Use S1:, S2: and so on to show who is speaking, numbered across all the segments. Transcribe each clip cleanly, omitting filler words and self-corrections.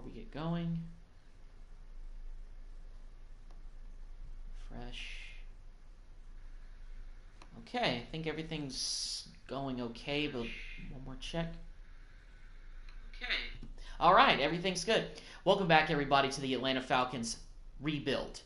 S1: before we get going. Fresh. Okay, I think everything's going okay, but one more check. Okay. All right, everything's good. Welcome back, everybody, to the Atlanta Falcons rebuild.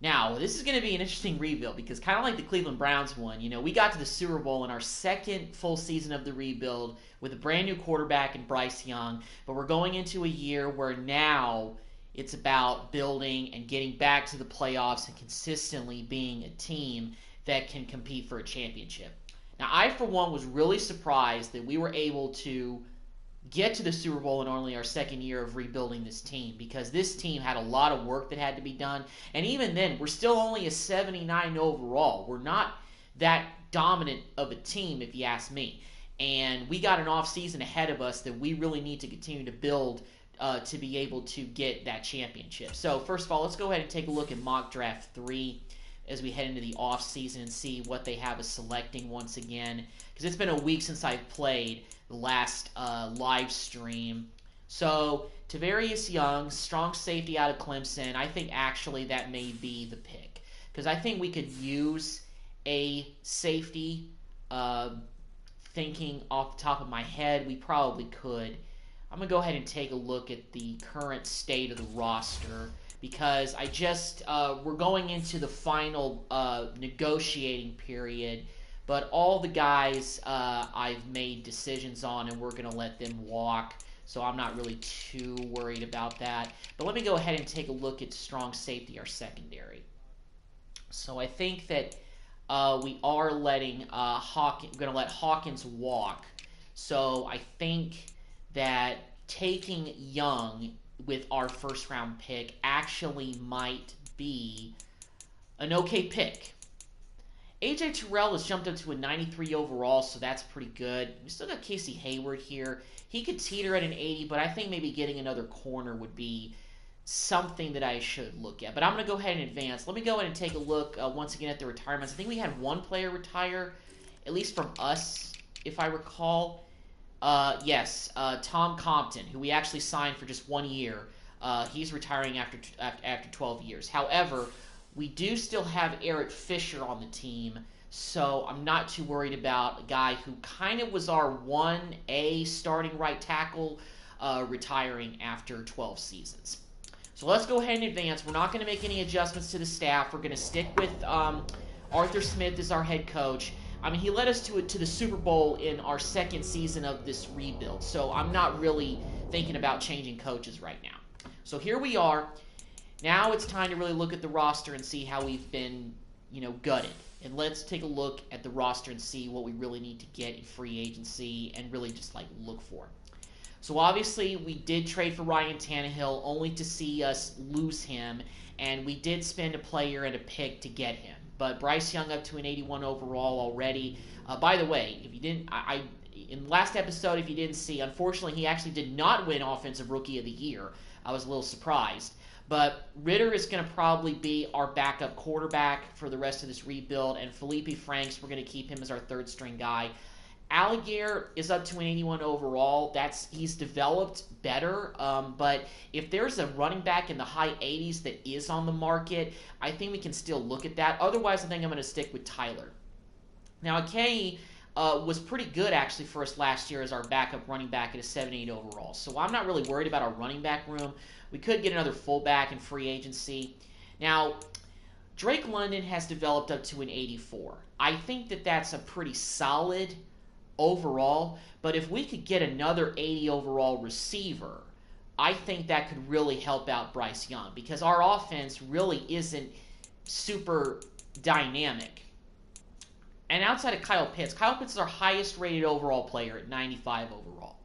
S1: Now, this is going to be an interesting rebuild because kind of like the Cleveland Browns one, you know, we got to the Super Bowl in our second full season of the rebuild with a brand new quarterback in Bryce Young, but we're going into a year where now it's about building and getting back to the playoffs and consistently being a team that can compete for a championship. Now, I, for one, was really surprised that we were able to get to the Super Bowl in only our second year of rebuilding this team, because this team had a lot of work that had to be done. And even then, we're still only a 79 overall. We're not that dominant of a team, if you ask me. And we got an offseason ahead of us that we really need to continue to build to be able to get that championship. So first of all, let's go ahead and take a look at Mock Draft 3 as we head into the offseason and see what they have us selecting once again, because it's been a week since I've played the last live stream. So, Tavarius Young, strong safety out of Clemson. I think actually that may be the pick, because I think we could use a safety. Thinking off the top of my head, we probably could. I'm going to go ahead and take a look at the current state of the roster, because I just, we're going into the final negotiating period, but all the guys I've made decisions on, and we're going to let them walk, so I'm not really too worried about that. But let me go ahead and take a look at strong safety, our secondary. So I think that we are letting we're going to let Hawkins walk. So I think that taking Young with our first round pick actually might be an okay pick. AJ Terrell has jumped up to a 93 overall, so that's pretty good. We still got Casey Hayward here. He could teeter at an 80, but I think maybe getting another corner would be something that I should look at. But I'm going to go ahead and advance. Let me go ahead and take a look once again at the retirements. I think we had one player retire, at least from us, if I recall. Yes, Tom Compton, who we actually signed for just 1 year. He's retiring after 12 years. However, we do still have Eric Fisher on the team, so I'm not too worried about a guy who kind of was our 1A starting right tackle retiring after 12 seasons. So let's go ahead and advance. We're not going to make any adjustments to the staff. We're going to stick with Arthur Smith as our head coach. I mean, he led us to the Super Bowl in our second season of this rebuild, so I'm not really thinking about changing coaches right now. So here we are. Now it's time to really look at the roster and see how we've been, gutted. And let's take a look at the roster and see what we really need to get in free agency and really just look for. So obviously we did trade for Ryan Tannehill only to see us lose him, and we did spend a player and a pick to get him. But Bryce Young up to an 81 overall already. By the way, if you didn't, in the last episode, if you didn't see, unfortunately he actually did not win Offensive Rookie of the Year. I was a little surprised. But Ritter is going to probably be our backup quarterback for the rest of this rebuild, and Felipe Franks, we're going to keep him as our third string guy. Alligator is up to an 81 overall. He's developed better, but if there's a running back in the high 80s that is on the market, I think we can still look at that. Otherwise, I think I'm going to stick with Tyler. Now, Akei was pretty good actually for us last year as our backup running back at a 78 overall, so I'm not really worried about our running back room. We could get another fullback in free agency. Now, Drake London has developed up to an 84. I think that that's a pretty solid overall, but if we could get another 80 overall receiver, I think that could really help out Bryce Young, because our offense really isn't super dynamic. And outside of Kyle Pitts is our highest rated overall player at 95 overall.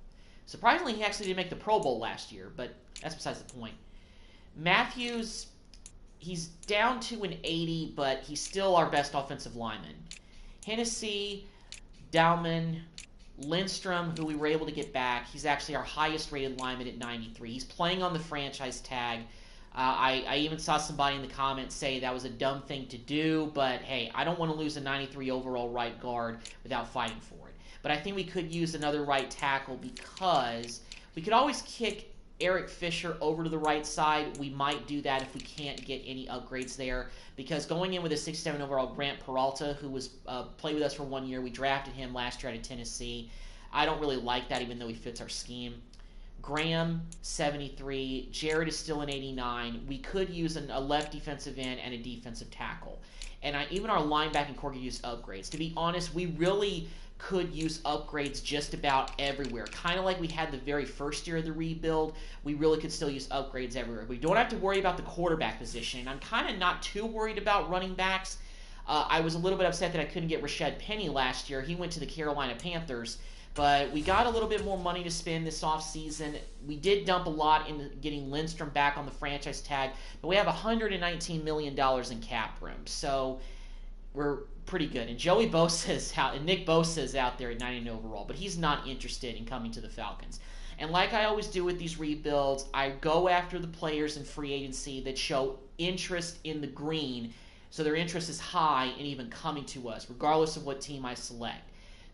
S1: Surprisingly, he actually didn't make the Pro Bowl last year, but that's besides the point. Matthews, he's down to an 80, but he's still our best offensive lineman. Hennessy, Dauman, Lindstrom, who we were able to get back, he's actually our highest rated lineman at 93. He's playing on the franchise tag. I even saw somebody in the comments say that was a dumb thing to do, but hey, I don't want to lose a 93 overall right guard without fighting for it. But I think we could use another right tackle, because we could always kick Eric Fisher over to the right side. We might do that if we can't get any upgrades there, because going in with a 67 overall, Grant Peralta, who was played with us for 1 year, we drafted him last year out of Tennessee. I don't really like that, even though he fits our scheme. Graham, 73. Jared is still an 89. We could use a left defensive end and a defensive tackle. And even our linebacking core could use upgrades. To be honest, we really could use upgrades just about everywhere. Kind of like we had the very first year of the rebuild, we really could still use upgrades everywhere. We don't have to worry about the quarterback position. And I'm kind of not too worried about running backs. I was a little bit upset that I couldn't get Rashad Penny last year. He went to the Carolina Panthers. But we got a little bit more money to spend this offseason. We did dump a lot into getting Lindstrom back on the franchise tag. But we have $119 million in cap room. So we're pretty good. And Joey Bosa's out, and Nick Bosa is out there at 99 overall. But he's not interested in coming to the Falcons. And like I always do with these rebuilds, I go after the players in free agency that show interest in the green. So their interest is high in even coming to us, regardless of what team I select.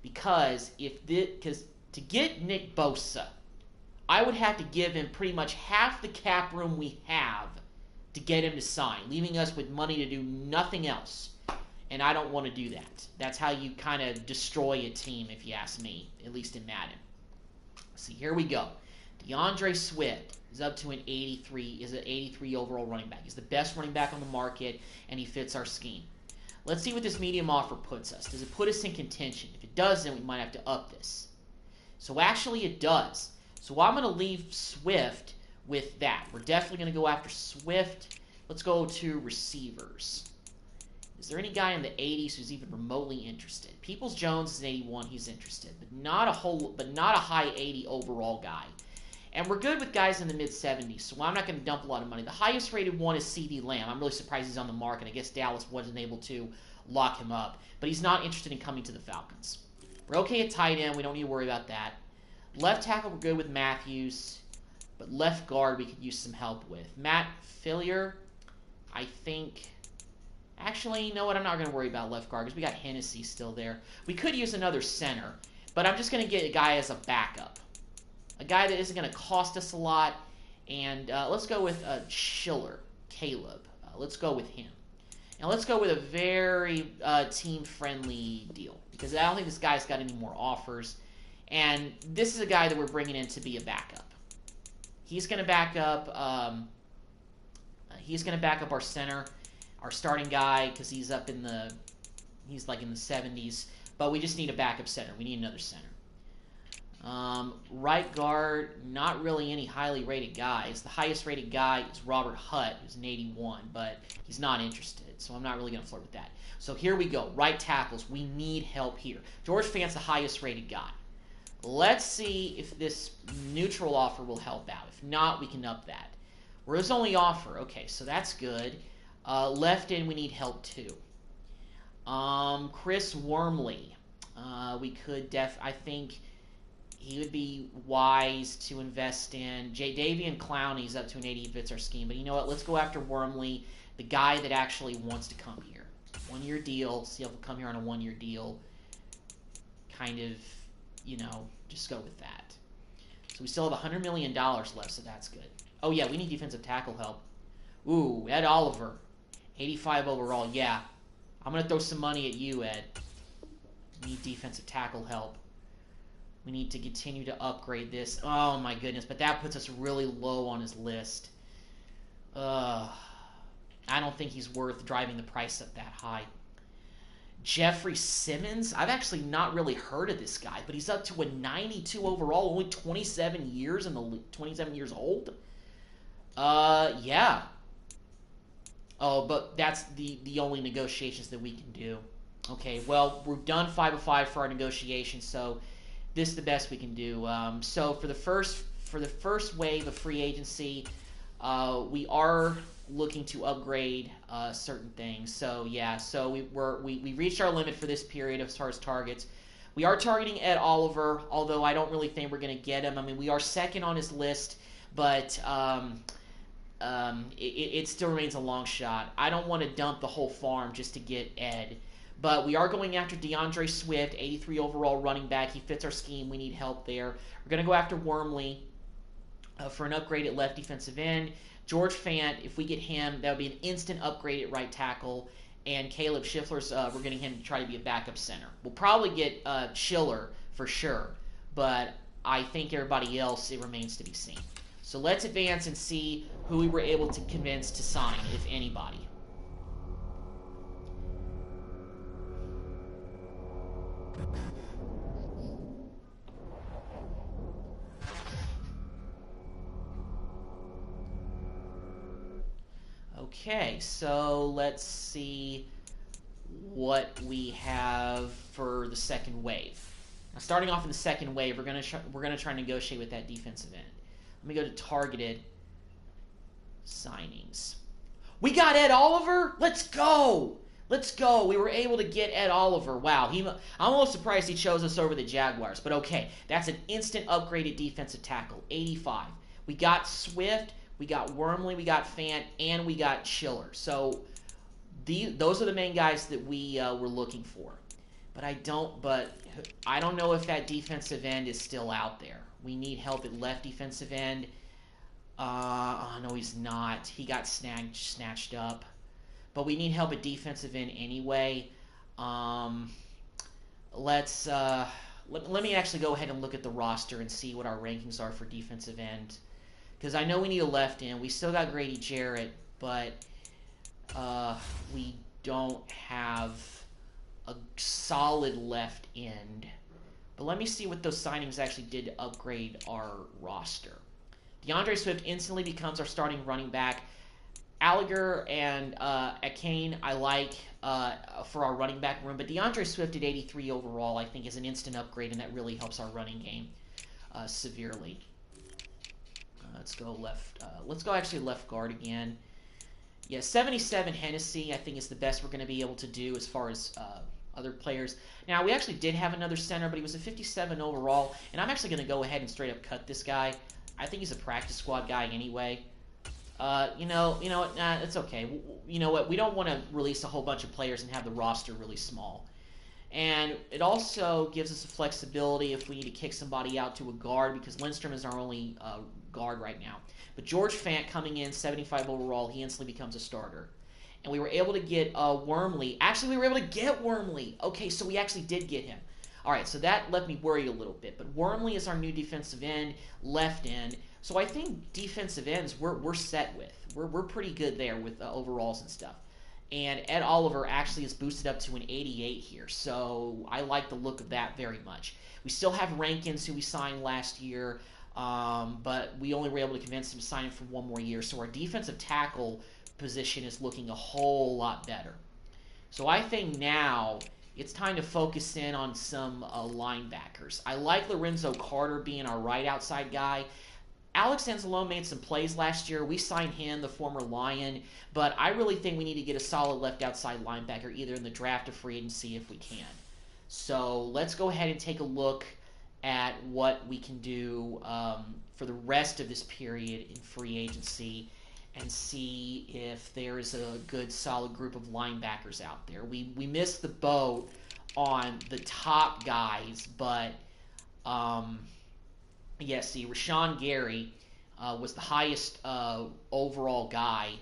S1: Because to get Nick Bosa, I would have to give him pretty much half the cap room we have to get him to sign, leaving us with money to do nothing else. And I don't want to do that. That's how you kind of destroy a team, if you ask me, at least in Madden. See, here we go. DeAndre Swift is up to an 83, is an 83 overall running back. He's the best running back on the market, and he fits our scheme. Let's see what this medium offer puts us. Does it put us in contention? If it doesn't, we might have to up this. So actually it does. So I'm going to leave Swift with that. We're definitely going to go after Swift. Let's go to receivers. Is there any guy in the 80s who's even remotely interested? Peoples-Jones is an 81. He's interested, but not a high 80 overall guy. And we're good with guys in the mid-70s, so I'm not going to dump a lot of money. The highest rated one is CeeDee Lamb. I'm really surprised he's on the market. I guess Dallas wasn't able to lock him up. But he's not interested in coming to the Falcons. We're okay at tight end. We don't need to worry about that. Left tackle, we're good with Matthews. But left guard, we could use some help with. Matt Fillier, I think... Actually, you know what? I'm not going to worry about left guard because we got Hennessy still there. We could use another center, but I'm just going to get a guy as a backup. A guy that isn't going to cost us a lot. And let's go with Schiller, Caleb. Let's go with him. And let's go with a very team-friendly deal because I don't think this guy's got any more offers. And this is a guy that we're bringing in to be a backup. He's going to back up. Our center, our starting guy, because he's like in the 70s. But we just need a backup center. We need another center. Right guard, not really any highly rated guys. The highest rated guy is Robert Hutt, who's an 81, but he's not interested, so I'm not really going to flirt with that. So here we go. Right tackles, we need help here. George Fant's the highest rated guy. Let's see if this neutral offer will help out. If not, we can up that. We're his only offer. Okay, so that's good. Left end, we need help too. Chris Wormley. We could I think he would be wise to invest in. Davian Clowney's up to an 80 fits our scheme. But you know what? Let's go after Wormley, the guy that actually wants to come here. 1-year deal. See if he'll come here on a 1-year deal. Kind of, just go with that. So we still have $100 million left, so that's good. Oh, yeah, we need defensive tackle help. Ooh, Ed Oliver. 85 overall. Yeah. I'm going to throw some money at you, Ed. We need defensive tackle help. We need to continue to upgrade this. Oh, my goodness. But that puts us really low on his list. I don't think he's worth driving the price up that high. Jeffrey Simmons. I've actually not really heard of this guy, but he's up to a 92 overall, only 27 years in the league, 27 years old. Yeah. Oh, but that's the only negotiations that we can do. Okay, well, we've done 5 of 5 for our negotiations, so this is the best we can do. So for the first wave of free agency, we are looking to upgrade certain things. So yeah, so we reached our limit for this period as far as targets. We are targeting Ed Oliver, although I don't really think we're going to get him. I mean, we are second on his list, but it still remains a long shot. I don't want to dump the whole farm just to get Ed. But we are going after DeAndre Swift, 83 overall running back. He fits our scheme. We need help there. We're going to go after Wormley. for an upgrade at left defensive end. George Fant, if we get him, that would be an instant upgrade at right tackle. And Caleb Schiffler's, we're getting him to try to be a backup center. We'll probably get Schiller for sure, but I think everybody else, it remains to be seen. So let's advance and see who we were able to convince to sign, if anybody. Okay, so let's see what we have for the second wave. Now, starting off in the second wave, we're gonna try and negotiate with that defensive end. Let me go to targeted signings. We got Ed Oliver. Let's go. Let's go. We were able to get Ed Oliver. Wow. I'm almost surprised he chose us over the Jaguars. But okay, that's an instant upgraded defensive tackle. 85. We got Swift. We got Wormley. We got Fant. And we got Schiller. So those are the main guys that we were looking for. But I don't know if that defensive end is still out there. We need help at left defensive end. Oh, no, he's not. He got snatched up. But we need help at defensive end anyway. Let me actually go ahead and look at the roster and see what our rankings are for defensive end. Because I know we need a left end. We still got Grady Jarrett, but we don't have a solid left end. But let me see what those signings actually did to upgrade our roster. DeAndre Swift instantly becomes our starting running back. Alliger and Akane I like for our running back room, but DeAndre Swift at 83 overall I think is an instant upgrade, and that really helps our running game severely. Let's go left. Let's go actually left guard again. Yeah, 77 Hennessy I think is the best we're going to be able to do as far as other players. Now, we actually did have another center, but he was a 57 overall, and I'm actually going to go ahead and straight up cut this guy. I think he's a practice squad guy anyway. You know what? Nah, it's okay. You know what? We don't want to release a whole bunch of players and have the roster really small. And it also gives us a flexibility if we need to kick somebody out to a guard, because Lindstrom is our only guard right now. But George Fant coming in, 75 overall, he instantly becomes a starter. And we were able to get Wormley. Actually, we were able to get Wormley. Okay, so we actually did get him. All right, so that left me worried a little bit. But Wormley is our new defensive end, left end. So I think defensive ends we're set with. We're pretty good there with overalls and stuff. And Ed Oliver actually is boosted up to an 88 here. So I like the look of that very much. We still have Rankins, who we signed last year. But we only were able to convince him to sign him for one more year. So our defensive tackle position is looking a whole lot better. So I think now it's time to focus in on some linebackers. I like Lorenzo Carter being our right outside guy. Alex Anzalone made some plays last year. We signed him, the former Lion, but I really think we need to get a solid left outside linebacker either in the draft or free agency if we can. So let's go ahead and take a look at what we can do for the rest of this period in free agency and see if there's a good solid group of linebackers out there. We missed the boat on the top guys, but see, Rashawn Gary was the highest overall guy.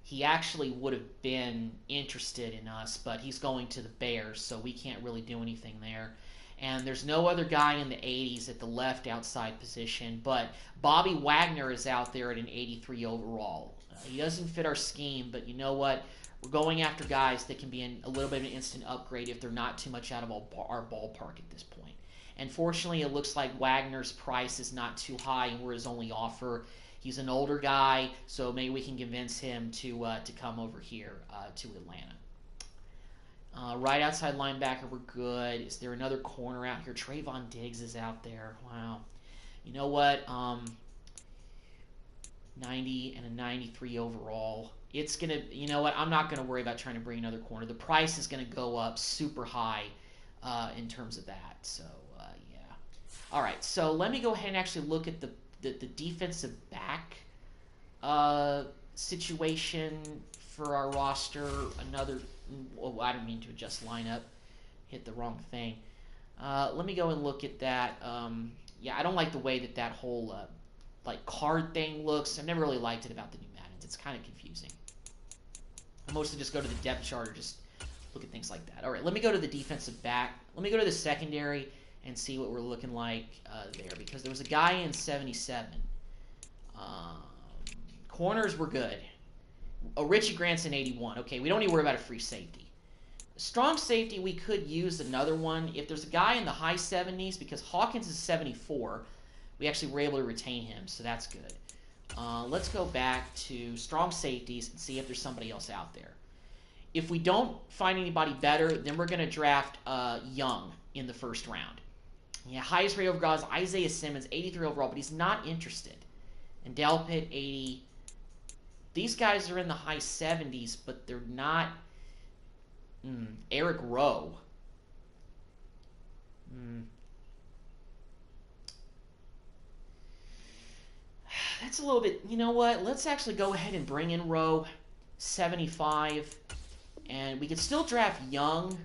S1: He actually would have been interested in us, but he's going to the Bears, so we can't really do anything there. And there's no other guy in the 80s at the left outside position, but Bobby Wagner is out there at an 83 overall. He doesn't fit our scheme, but you know what? We're going after guys that can be a little bit of an instant upgrade if they're not too much out of our ballpark at this point. And fortunately, it looks like Wagner's price is not too high, and we're his only offer. He's an older guy, so maybe we can convince him to come over here to Atlanta. Right outside linebacker, we're good. Is there another corner out here? Trayvon Diggs is out there. Wow. You know what? 90 and a 93 overall. It's going to, you know what? I'm not going to worry about trying to bring another corner. The price is going to go up super high in terms of that. So, yeah. All right, so let me go ahead and actually look at the defensive back situation for our roster. I don't mean to adjust lineup. Hit the wrong thing. Let me go and look at that. Yeah, I don't like the way that whole like card thing looks. I've never really liked it about the new Maddens. It's kind of confusing. I mostly just go to the depth chart or just look at things like that. All right, let me go to the defensive back. Let me go to the secondary and see what we're looking like there, because there was a guy in 77. Corners were good. Oh, Richie Grant's in 81. Okay, we don't need to worry about a free safety. Strong safety, we could use another one. If there's a guy in the high 70s, because Hawkins is 74, we actually were able to retain him, so that's good. Let's go back to strong safeties and see if there's somebody else out there. If we don't find anybody better, then we're going to draft Young in the first round. Yeah, highest rate overall is Isaiah Simmons, 83 overall, but he's not interested. And Delpit, 80. These guys are in the high 70s, but they're not. Eric Rowe. That's a little bit. You know what? Let's actually go ahead and bring in Rowe, 75. And we could still draft Young,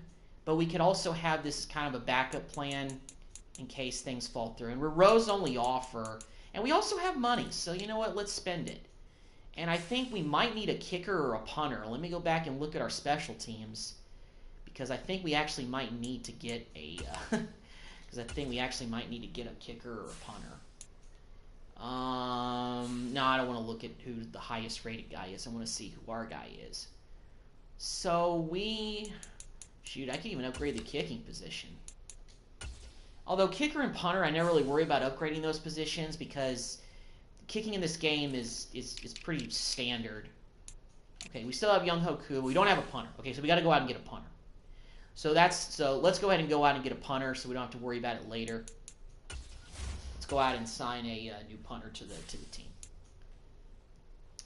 S1: but we could also have this kind of a backup plan in case things fall through. And we're Rowe's only offer. And we also have money, so you know what? Let's spend it. And I think we might need a kicker or a punter. Let me go back and look at our special teams, because I think we actually might need to get a because I think we actually might need to get a kicker or a punter. No, I don't want to look at who the highest rated guy is. I want to see who our guy is. So shoot, I can even upgrade the kicking position. Although kicker and punter, I never really worry about upgrading those positions because kicking in this game is pretty standard. Okay, we still have Young Hoku. We don't have a punter. Okay, so we got to go out and get a punter. So let's go ahead and go out and get a punter so we don't have to worry about it later. Let's go out and sign a new punter to the team.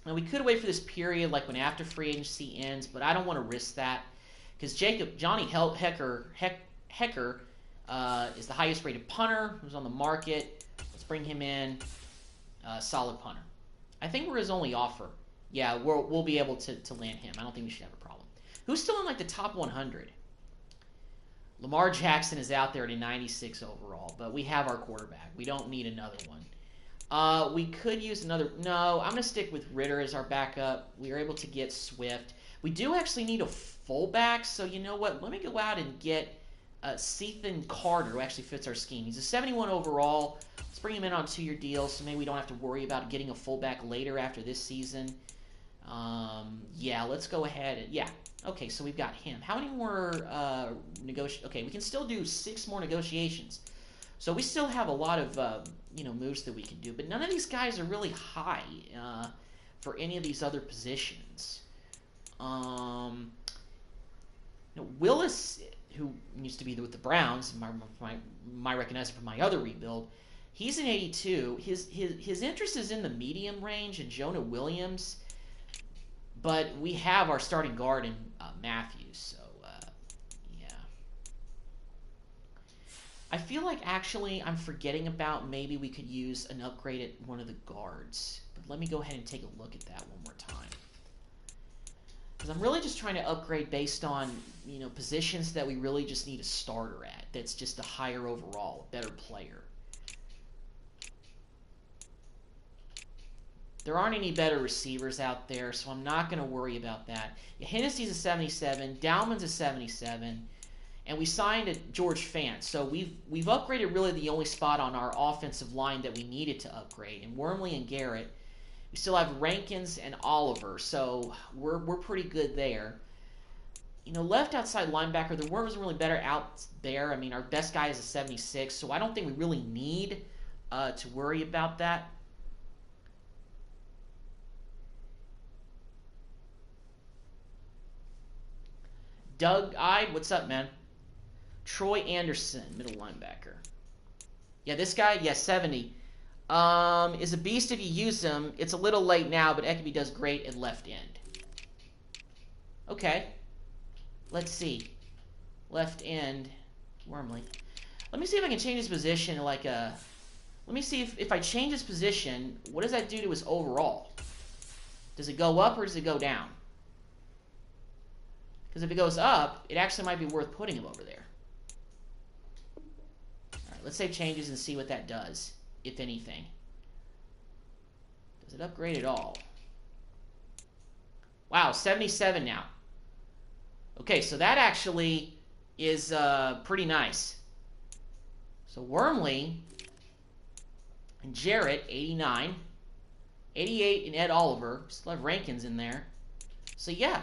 S1: Now we could wait for this period, like when after free agency ends, but I don't want to risk that because Johnny Hecker is the highest rated punter who's on the market. Let's bring him in. Solid punter. I think we're his only offer. Yeah, we'll be able to land him. I don't think we should have a problem. Who's still in like the top 100? Lamar Jackson is out there at a 96 overall, but we have our quarterback. We don't need another one. We could use another. No, I'm going to stick with Ritter as our backup. We are able to get Swift. We do actually need a fullback, so you know what? Let me go out and get Sethan Carter, who actually fits our scheme. He's a 71 overall. Let's bring him in on a 2-year deal, so maybe we don't have to worry about getting a fullback later after this season. Yeah, let's go ahead and okay, so we've got him. How many more Okay, we can still do 6 more negotiations. So we still have a lot of moves that we can do, but none of these guys are really high for any of these other positions. Willis, who used to be with the Browns, my recognizer from my other rebuild, he's an 82. His interest is in the medium range, and Jonah Williams. But we have our starting guard in Matthews, so yeah. I feel like actually I'm forgetting about maybe we could use an upgrade at one of the guards. But let me go ahead and take a look at that one more time. Because I'm really just trying to upgrade based on positions that we really just need a starter at. That's just a higher overall, a better player. There aren't any better receivers out there, so I'm not going to worry about that. Hennessy's a 77, Dowman's a 77, and we signed a George Fant. So we've upgraded really the only spot on our offensive line that we needed to upgrade. And Wormley and Garrett, we still have Rankins and Oliver, so we're pretty good there. Left outside linebacker, there wasn't really better out there. I mean, our best guy is a 76, so I don't think we really need to worry about that. Doug Ide, what's up, man? Troy Anderson, middle linebacker. Yeah, this guy, 70. Is a beast if you use him. It's a little late now, but Eckerby does great at left end. Okay. Let's see. Left end. Wormley. Let me see if I can change his position like a... Let me see if I change his position, what does that do to his overall? Does it go up or does it go down? Because if it goes up, it actually might be worth putting him over there. All right, let's save changes and see what that does, if anything. Does it upgrade at all? Wow, 77 now. Okay, so that actually is pretty nice. So Wormley and Jarrett, 89. 88 and Ed Oliver. Still have Rankins in there. So yeah.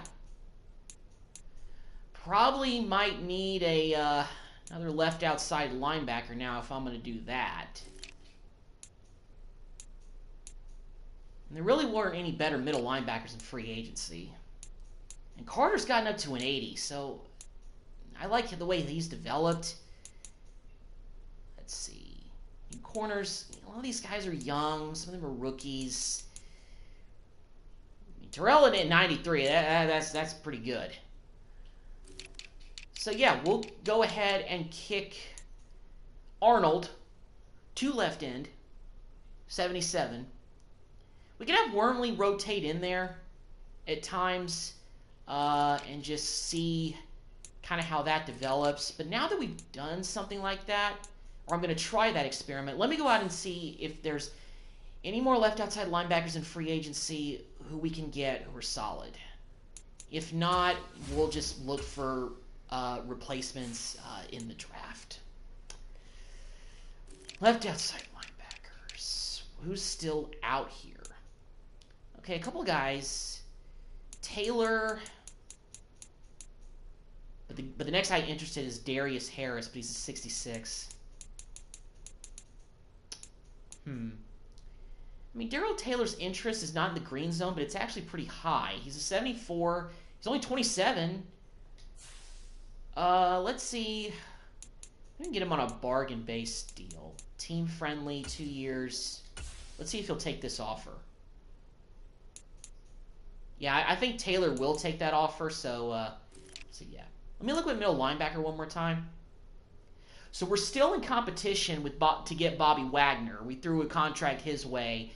S1: Probably might need a another left outside linebacker now if I'm going to do that. And there really weren't any better middle linebackers in free agency. And Carter's gotten up to an 80, so I like the way he's developed. Let's see. In corners, a lot of these guys are young. Some of them are rookies. I mean, Terrell at 93, that's pretty good. So yeah, we'll go ahead and kick Arnold to left end, 77. We can have Wormley rotate in there at times and just see kind of how that develops. But now that we've done something like that, or I'm going to try that experiment, let me go out and see if there's any more left outside linebackers in free agency who we can get who are solid. If not, we'll just look for replacements in the draft. Left outside linebackers. Who's still out here? Okay, a couple guys. Taylor. But the next guy interested is Darius Harris, but he's a 66. I mean, Darrell Taylor's interest is not in the green zone, but it's actually pretty high. He's a 74. He's only 27. Let's see. We can get him on a bargain-based deal. Team-friendly, 2 years. Let's see if he'll take this offer. Yeah, I think Taylor will take that offer, so yeah. Let me look at middle linebacker one more time. So we're still in competition with to get Bobby Wagner. We threw a contract his way,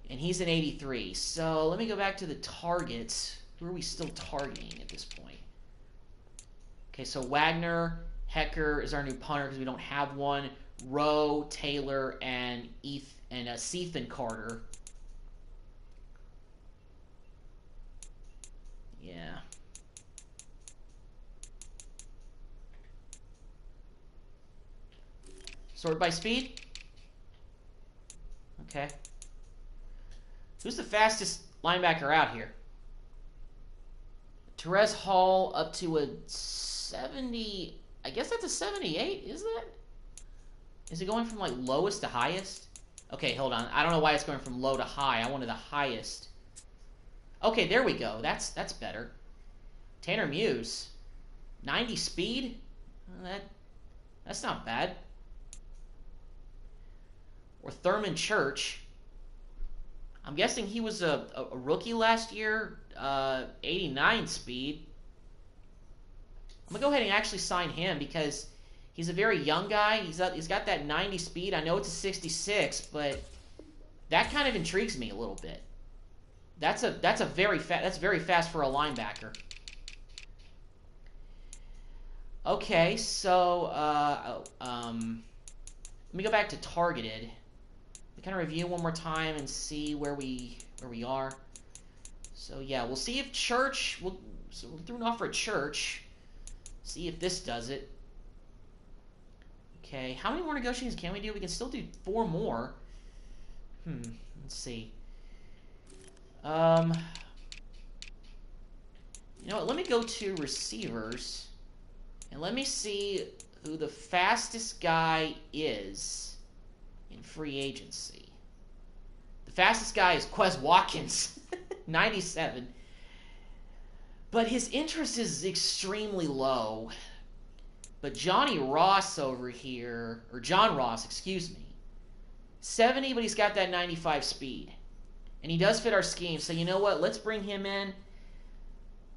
S1: and he's an 83. So let me go back to the targets. Who are we still targeting at this point? Okay, so Wagner, Hecker is our new punter because we don't have one. Rowe, Taylor, and Ethan Carter. Yeah. Sort by speed? Okay. Who's the fastest linebacker out here? Terez Hall up to a 70. I guess that's a 78, is that? Is it going from like lowest to highest? Okay, hold on. I don't know why it's going from low to high. I wanted the highest. Okay, there we go. That's better. Tanner Muse. 90 speed? That's not bad. Or Thurman Church. I'm guessing he was a rookie last year. 89 speed. I'm going to go ahead and actually sign him because he's a very young guy. He's got that 90 speed. I know it's a 66, but that kind of intrigues me a little bit. That's very fast for a linebacker. Okay, so let me go back to targeted. We kind of review one more time and see where we are. So yeah, we'll see if Church. We'll throw an offer at Church. See if this does it. Okay, how many more negotiations can we do? We can still do 4 more. Let's see. You know what? Let me go to receivers, and let me see who the fastest guy is in free agency. The fastest guy is Quez Watkins, 97. But his interest is extremely low. But Johnny Ross over here, or John Ross, excuse me, 70, but he's got that 95 speed. And he does fit our scheme. So you know what? Let's bring him in.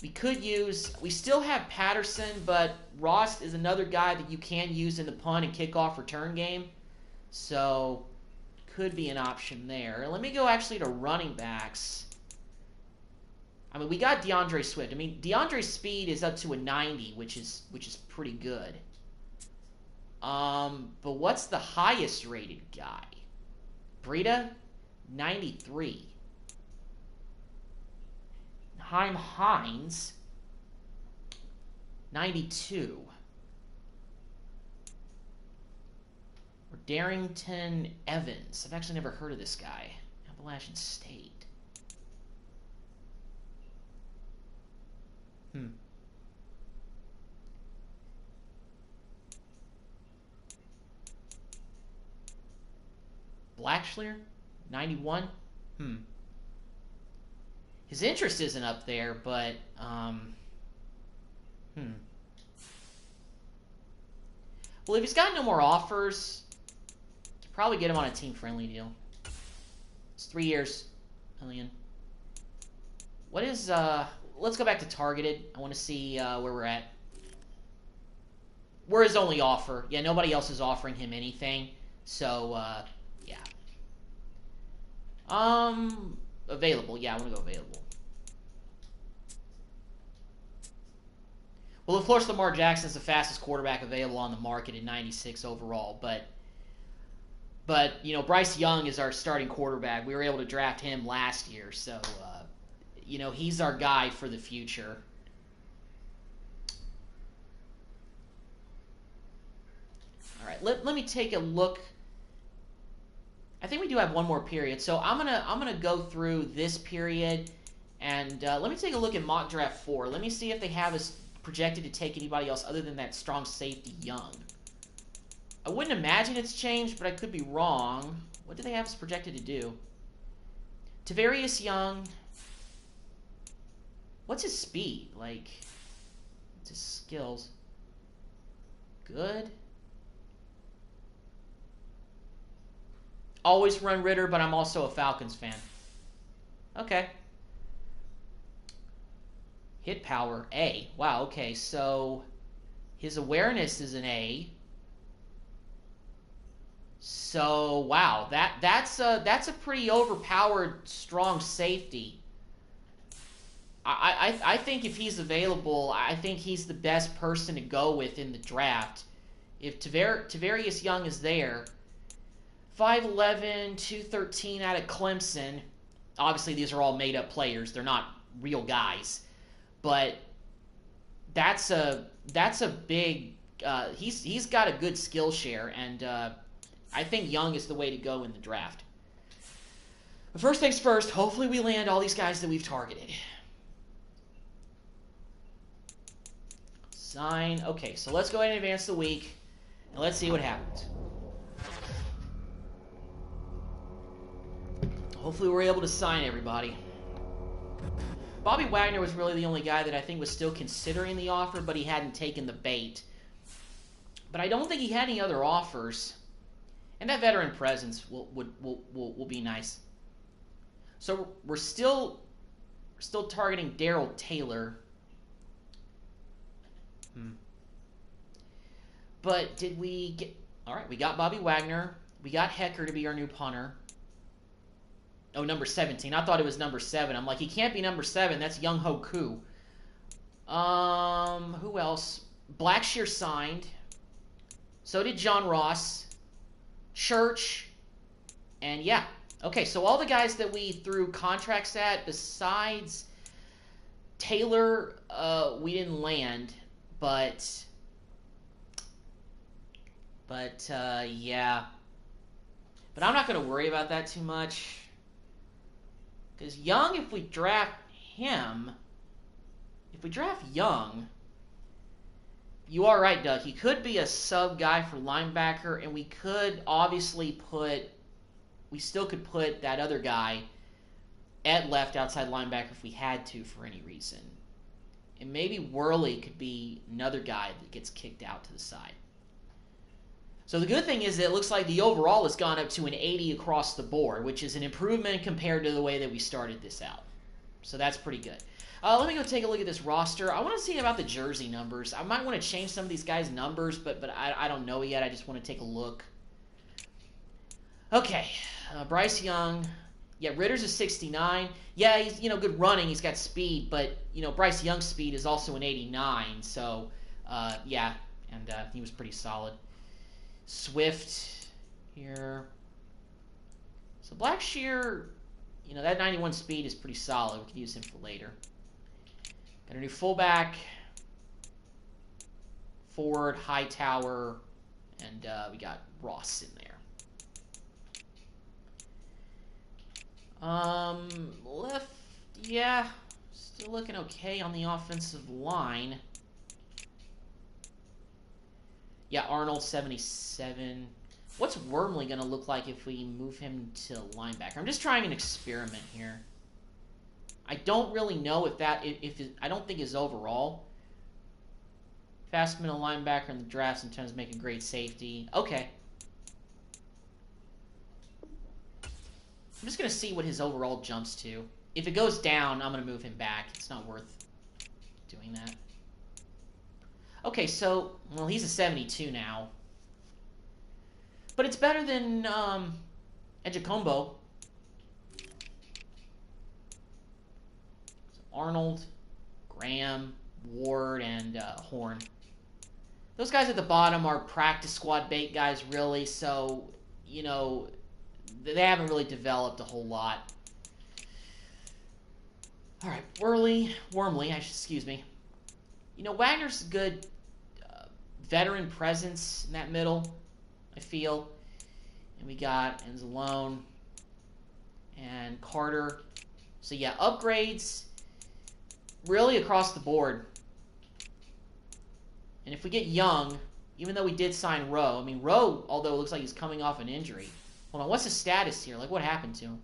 S1: We still have Patterson, but Ross is another guy that you can use in the punt and kickoff return game. So could be an option there. Let me go actually to running backs. I mean, we got DeAndre Swift. I mean, DeAndre's speed is up to a 90, which is pretty good. But what's the highest rated guy? Breida, 93. Hines, 92. Or Darrington Evans. I've actually never heard of this guy. Appalachian State. Blackshire, 91. His interest isn't up there, but well, if he's got no more offers, probably get him on a team-friendly deal. It's 3 years, $1 million. What is let's go back to targeted. I want to see where we're at. We're his only offer. Yeah, nobody else is offering him anything. So yeah. Available. Yeah, I want to go available. Well, of course, Lamar Jackson's the fastest quarterback available on the market at 96 overall, but you know, Bryce Young is our starting quarterback. We were able to draft him last year, so you know, he's our guy for the future. All right, let me take a look. I think we do have one more period, so I'm gonna go through this period, and let me take a look at mock draft 4. Let me see if they have us projected to take anybody else other than that strong safety Young. I wouldn't imagine it's changed, but I could be wrong. What do they have us projected to do? Tavarius Young. What's his speed? Like, what's his skills? Good. Always run Ritter, but I'm also a Falcons fan. Okay. Hit power, A. Wow, okay, so his awareness is an A. So, wow, that's a pretty overpowered, strong safety. I think if he's available, I think he's the best person to go with in the draft. If Tavarius Young is there, 5'11", 213 out of Clemson. Obviously, these are all made-up players. They're not real guys. But that's a big he's got a good skill share, and I think Young is the way to go in the draft. But first things first, hopefully we land all these guys that we've targeted. Sign. Okay, so let's go ahead and advance the week, and let's see what happens. Hopefully we're able to sign everybody. Bobby Wagner was really the only guy that I think was still considering the offer, but he hadn't taken the bait. But I don't think he had any other offers. And that veteran presence will be nice. So we're still targeting Darrell Taylor. But did we get... All right, we got Bobby Wagner. We got Hecker to be our new punter. Oh, number 17. I thought it was number 7. I'm like, he can't be number 7. That's Young Ho Koo. Who else? Blackshear signed. So did John Ross. Church. And yeah. Okay, so all the guys that we threw contracts at, besides Taylor, we didn't land. But yeah. But I'm not going to worry about that too much. Because Young, if we draft him, if we draft Young, you are right, Doug. He could be a sub guy for linebacker, and we could obviously we still could put that other guy at left outside linebacker if we had to for any reason. And maybe Worley could be another guy that gets kicked out to the side. So the good thing is that it looks like the overall has gone up to an 80 across the board, which is an improvement compared to the way that we started this out. So that's pretty good. Let me go take a look at this roster. I want to see about the jersey numbers. I might want to change some of these guys' numbers, but I don't know yet. I just want to take a look. Okay, Bryce Young. Yeah, Ritter's a 69. Yeah, he's good running. He's got speed, but Bryce Young's speed is also an 89. So yeah, and he was pretty solid. Swift here. So Blackshear, that 91 speed is pretty solid. We could use him for later. Got a new fullback, forward, Hightower, and we got Ross in there. Left, yeah, still looking okay on the offensive line. Yeah, Arnold, 77. What's Wormley going to look like if we move him to linebacker? I'm just trying an experiment here. I don't really know if I don't think his overall. Fast middle linebacker in the draft sometimes make a great safety. Okay. I'm just going to see what his overall jumps to. If it goes down, I'm going to move him back. It's not worth doing that. Okay, so, well, he's a 72 now. But it's better than Ejicombo. So Arnold, Graham, Ward, and Horn. Those guys at the bottom are practice squad bait guys, really. So, you know, they haven't really developed a whole lot. All right, Wormley, excuse me. You know, Wagner's a good veteran presence in that middle, I feel. And we got Enzalone and Carter. So, yeah, upgrades really across the board. And if we get Young, even though we did sign Rowe, I mean, Rowe, although it looks like he's coming off an injury. Hold on, what's his status here? Like, what happened to him?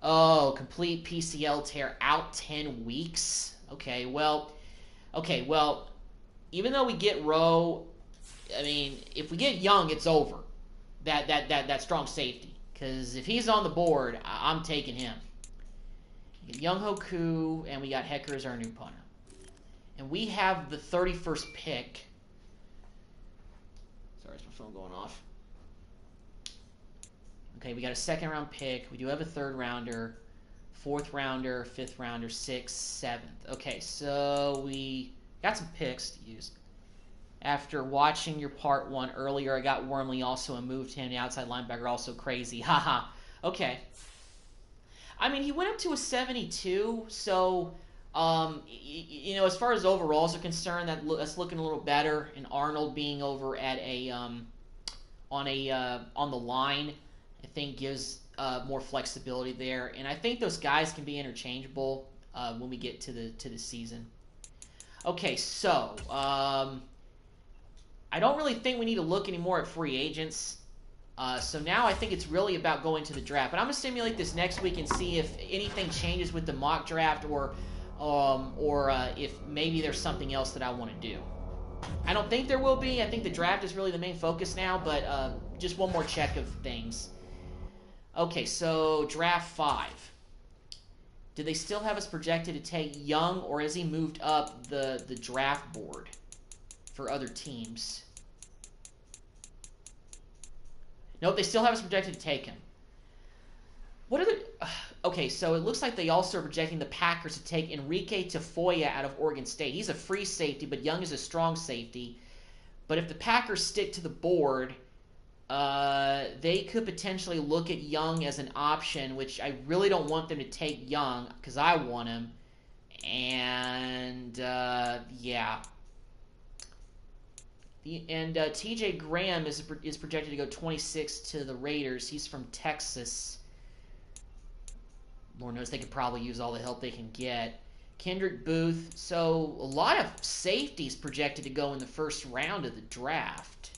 S1: Oh, complete PCL tear, out 10 weeks. Okay, well, even though we get Rowe, I mean, if we get Young, it's over. That strong safety. Because if he's on the board, I'm taking him. We get Young Hoku, and we got Hecker as our new punter. And we have the 31st pick. Sorry, is my phone going off? Okay, we got a second round pick. We do have a third rounder, fourth rounder, fifth rounder, sixth, seventh. Okay, so we got some picks to use. After watching your part one earlier, I got Wormley also and moved him. The outside linebacker also crazy. Haha. Okay. I mean, he went up to a 72, so you know, as far as overalls are concerned, that's looking a little better. And Arnold being over at a on the line, I think gives more flexibility there. And I think those guys can be interchangeable when we get to the season. Okay, so I don't really think we need to look anymore at free agents. So now I think it's really about going to the draft. But I'm going to simulate this next week and see if anything changes with the mock draft or if maybe there's something else that I want to do. I don't think there will be. I think the draft is really the main focus now, but just one more check of things. Okay, so draft 5. Do they still have us projected to take Young, or has he moved up the draft board for other teams? Nope, they still have us projected to take him. What are the... Okay, so it looks like they also are projecting the Packers to take Enrique Tafoya out of Oregon State. He's a free safety, but Young is a strong safety. But if the Packers stick to the board, they could potentially look at Young as an option, which I really don't want them to take Young because I want him. And, yeah. And TJ Graham is projected to go 26 to the Raiders. He's from Texas. Lord knows they could probably use all the help they can get. Kendrick Booth. So a lot of safeties projected to go in the first round of the draft.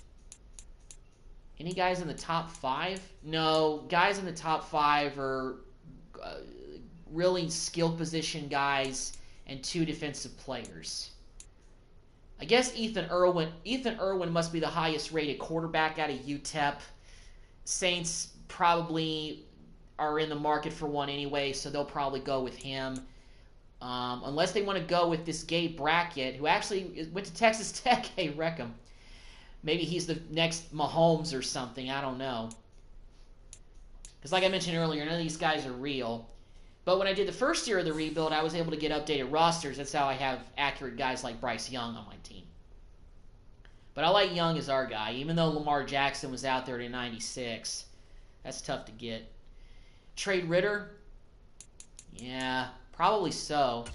S1: Any guys in the top 5? No, guys in the top 5 are really skill position guys and 2 defensive players. I guess Ethan Irwin must be the highest rated quarterback out of UTEP. Saints probably are in the market for one anyway, so they'll probably go with him. Unless they want to go with this Gabe Brackett, who actually went to Texas Tech. Hey, wreck him. Maybe he's the next Mahomes or something. I don't know. Because like I mentioned earlier, none of these guys are real. But when I did the first year of the rebuild, I was able to get updated rosters. That's how I have accurate guys like Bryce Young on my team. But I like Young as our guy, even though Lamar Jackson was out there to 96. That's tough to get. Trade Ritter? Yeah, probably so.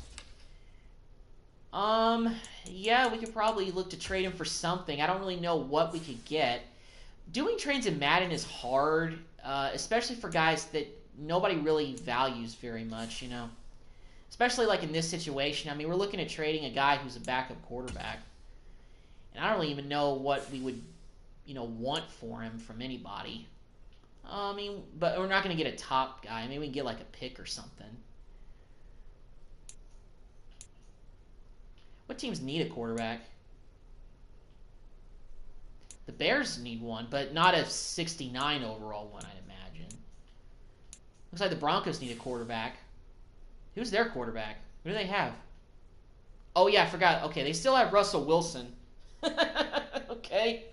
S1: Yeah, we could probably look to trade him for something. I don't really know what we could get. Doing trades in Madden is hard, especially for guys that nobody really values very much, you know. Especially like in this situation. I mean, we're looking at trading a guy who's a backup quarterback. And I don't really even know what we would, you know, want for him from anybody. I mean, but we're not going to get a top guy. Maybe we can get like a pick or something. What teams need a quarterback? The Bears need one, but not a 69 overall one, I'd imagine. Looks like the Broncos need a quarterback. Who's their quarterback? Who do they have? Oh, yeah, I forgot. Okay, they still have Russell Wilson. Okay.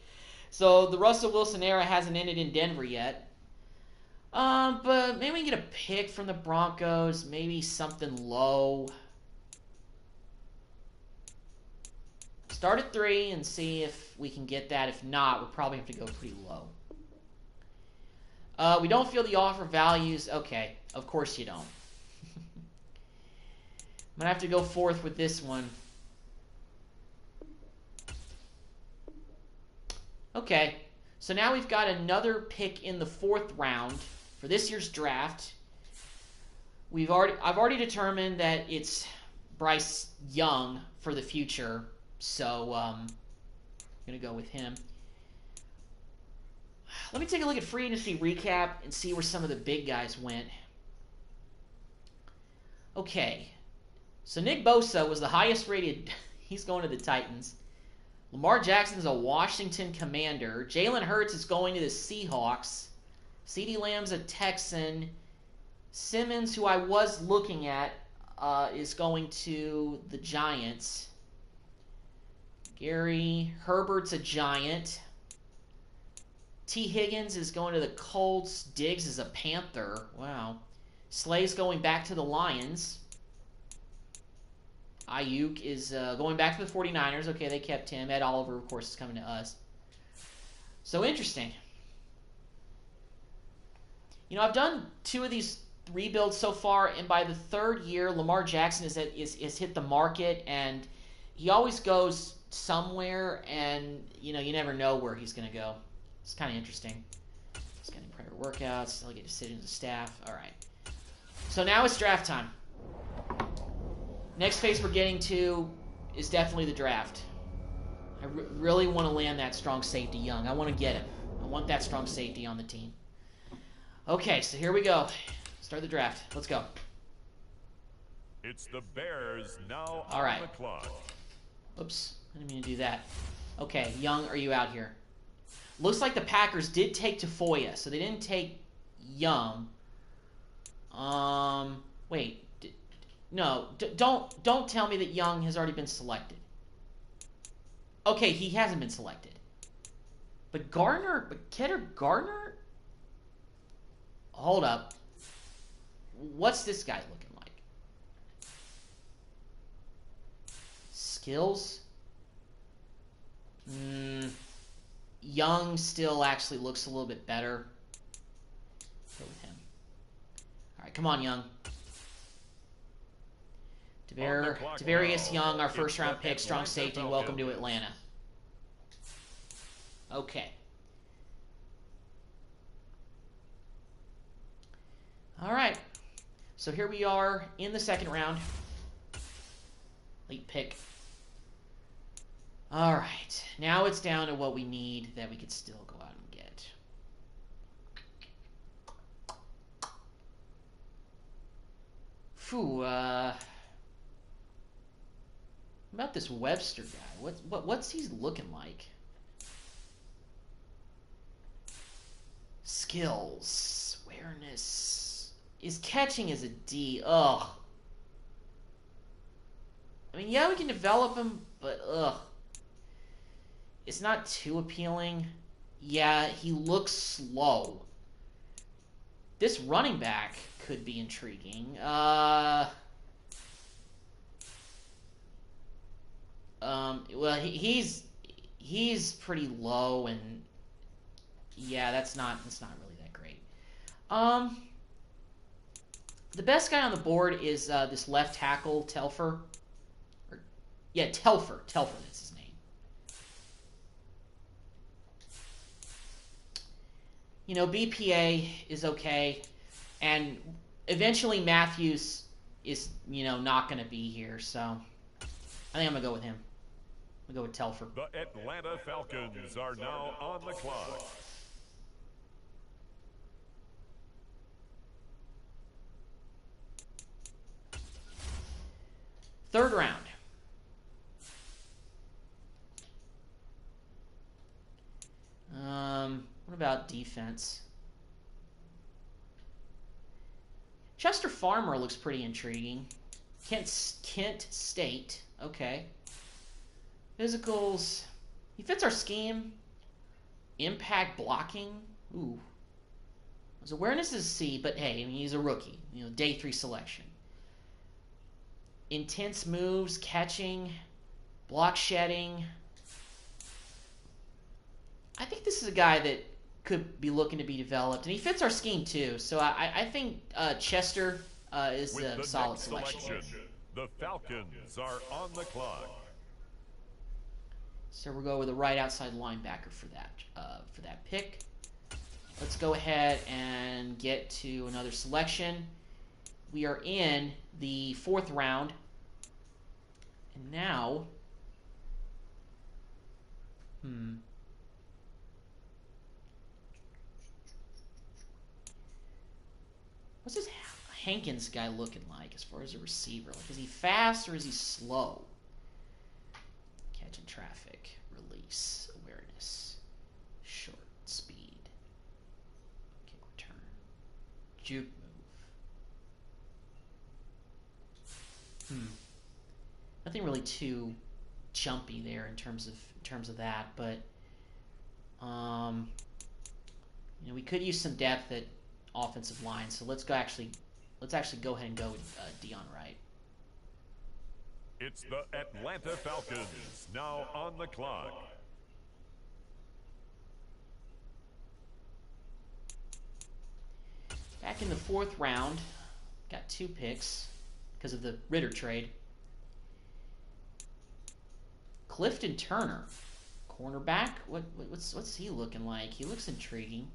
S1: So the Russell Wilson era hasn't ended in Denver yet. But maybe we can get a pick from the Broncos. Maybe something low. Start at 3 and see if we can get that. If not, we'll probably have to go pretty low. We don't feel the offer values. Okay, of course you don't. I'm going to have to go forth with this one. Okay, so now we've got another pick in the 4th round for this year's draft. I've already determined that it's Bryce Young for the future. So, I'm going to go with him. Let me take a look at free agency recap and see where some of the big guys went. Okay. So, Nick Bosa was the highest rated. He's going to the Titans. Lamar Jackson's a Washington Commander. Jalen Hurts is going to the Seahawks. CeeDee Lamb's a Texan. Simmons, who I was looking at, is going to the Giants. Gary Herbert's a Giant. T. Higgins is going to the Colts. Diggs is a Panther. Wow. Slay's going back to the Lions. Ayuk is going back to the 49ers. Okay, they kept him. Ed Oliver, of course, is coming to us. So interesting. You know, I've done 2 of these rebuilds so far, and by the 3rd year, Lamar Jackson is hit the market, and he always goes somewhere, and you know, you never know where he's going to go. It's kind of interesting. He's getting prior workouts, delegate decisions of staff. All right. So now it's draft time. Next phase we're getting to is definitely the draft. I really want to land that strong safety Young. I want to get him. I want that strong safety on the team. Okay, so here we go. Start the draft. Let's go.
S2: It's the Bears now
S1: All right.
S2: on the clock.
S1: Oops, I didn't mean to do that. Okay, Young, are you out here? Looks like the Packers did take Tafoya, so they didn't take Young. Wait. No, don't tell me that Young has already been selected. Okay, he hasn't been selected. But Ketter Gardner? Hold up. What's this guy looking like? Skills? Young still actually looks a little bit better. Go with him. All right, come on, Young. Devarius Young, our first-round pick, strong safety. Welcome to Atlanta. Okay. All right. So here we are in the 2nd round. Late pick. All right. Now it's down to what we need that we could still go out and get. Phew. About this Webster guy. What's he looking like? Skills. Awareness. His catching is a D. Ugh. I mean, yeah, we can develop him, but ugh. It's not too appealing. Yeah, he looks slow. This running back could be intriguing. Well, he's pretty low, and yeah, that's not really that great. The best guy on the board is this left tackle Telfer. Yeah, Telfer. Telfer, that's his name. You know, BPA is okay. And eventually Matthews is, you know, not going to be here. So I think I'm going to go with him. I'm going to go with Telfer.
S2: The Atlanta Falcons are now on the clock.
S1: Third round. What about defense? Chester Farmer looks pretty intriguing. Kent State. Okay. Physicals. He fits our scheme. Impact blocking. Ooh. His awareness is C, but hey, I mean, he's a rookie. You know, day 3 selection. Intense moves, catching, block shedding. I think this is a guy that could be looking to be developed, and he fits our scheme too. So I think Chester is a solid selection.
S2: The Falcons are on the clock.
S1: So we'll go with a right outside linebacker for that pick. Let's go ahead and get to another selection. We are in the 4th round, and now, what's this Hankins guy looking like as far as a receiver? Like, is he fast or is he slow? Catching traffic, release, awareness, short, speed, kick return, juke move. Nothing really too jumpy there in terms of that, but you know, we could use some depth at offensive line, so let's actually go ahead and go with Dion Wright.
S2: It's the Atlanta Falcons now on the clock.
S1: Back in the 4th round, got 2 picks because of the Ritter trade. Clifton Turner, cornerback. What's he looking like? He looks intriguing.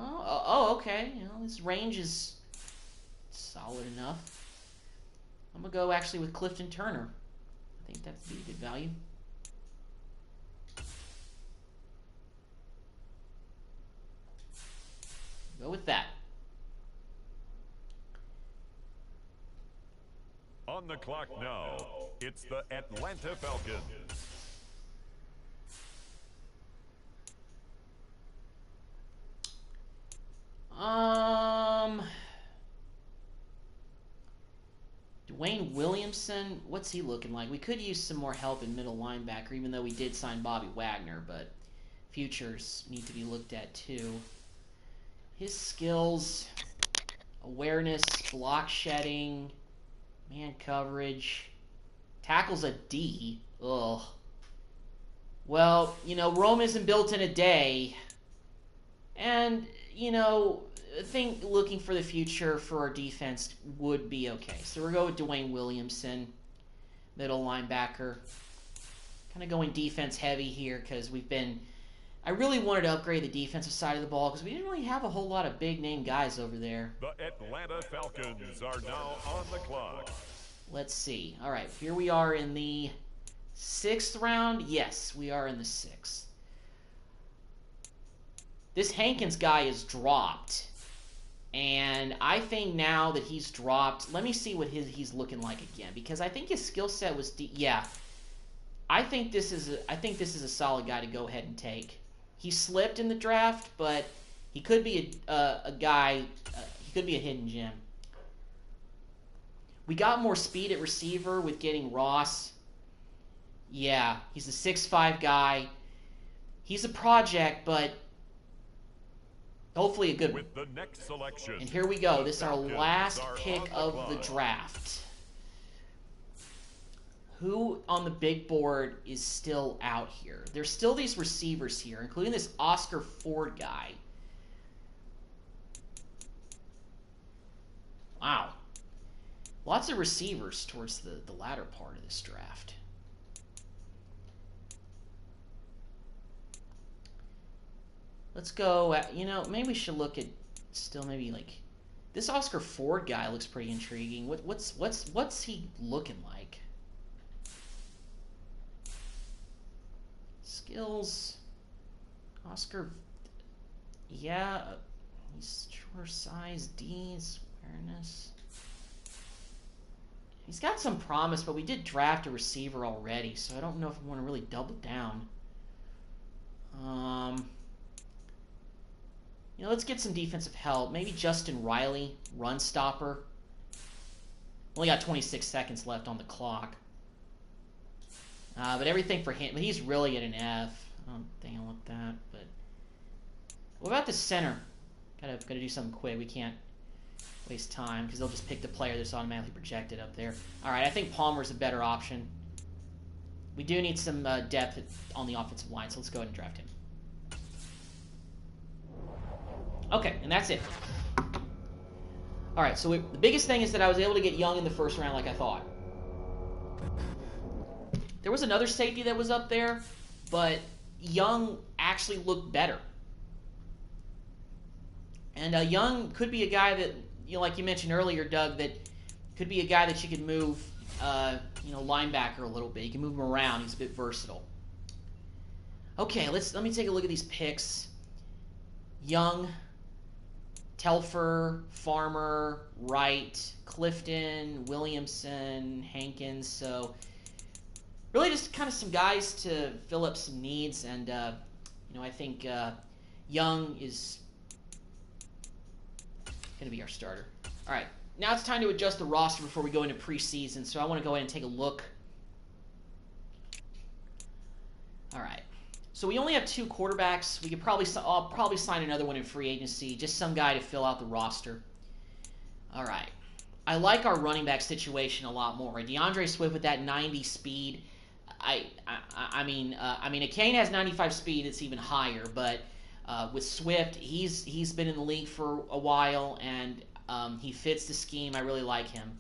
S1: Oh, okay. You know, his range is solid enough. I'm gonna go actually with Clifton Turner. I think that'd be a good value. Go with that.
S2: On the clock now, it's the Atlanta Falcons.
S1: Dwayne Williamson, what's he looking like? We could use some more help in middle linebacker, even though we did sign Bobby Wagner, but futures need to be looked at too. His skills, awareness, block shedding, man coverage, tackles a D. Ugh. Well, you know, Rome isn't built in a day, and, you know, I think looking for the future for our defense would be okay. So we're going with Dwayne Williamson, middle linebacker. Kind of going defense heavy here because I really wanted to upgrade the defensive side of the ball because we didn't really have a whole lot of big name guys over there.
S2: The Atlanta Falcons are now on the clock.
S1: Let's see. All right, here we are in the 6th round. Yes, we are in the 6th. This Hankins guy is dropped. And I think now that he's dropped, let me see what he's looking like again, because I think his skill set was yeah. I think this is a solid guy to go ahead and take. He slipped in the draft, but he could be a guy. He could be a hidden gem. We got more speed at receiver with getting Ross. Yeah, he's a 6'5" guy. He's a project, but hopefully a good one.
S2: With the next selection,
S1: and here we go. This is our last pick of the draft. Who on the big board is still out here? There's still these receivers here, including this Oscar Ford guy. Wow. Lots of receivers towards the latter part of this draft. Let's go, you know, maybe we should look at still maybe like this Oscar Ford guy looks pretty intriguing. What's he looking like? Skills, Oscar, yeah, he's short size, D's, awareness. He's got some promise, but we did draft a receiver already, so I don't know if I want to really double down. You know, let's get some defensive help. Maybe Justin Riley, run stopper. Only got 26 seconds left on the clock. But everything for him, but he's really at an F. I don't think I want that, but what about the center? Gotta do something quick. We can't waste time because they'll just pick the player that's automatically projected up there. All right, I think Palmer's a better option. We do need some depth on the offensive line, so let's go ahead and draft him. Okay, and that's it. All right, so the biggest thing is that I was able to get Young in the first round like I thought. There was another safety that was up there, but Young actually looked better. And Young could be a guy that, you know, like you mentioned earlier, Doug, that could be a guy that you could move, you know, linebacker a little bit. You can move him around. He's a bit versatile. Okay, let me take a look at these picks. Young, Telfer, Farmer, Wright, Clifton, Williamson, Hankins. So really just kind of some guys to fill up some needs. And, you know, I think Young is going to be our starter. All right, now it's time to adjust the roster before we go into preseason. So I want to go ahead and take a look. All right. So we only have 2 quarterbacks. We could I'll probably sign another one in free agency, just some guy to fill out the roster. All right. I like our running back situation a lot more. DeAndre Swift with that 90 speed. I mean, Kane has 95 speed. It's even higher, but with Swift, he's been in the league for a while, and he fits the scheme. I really like him.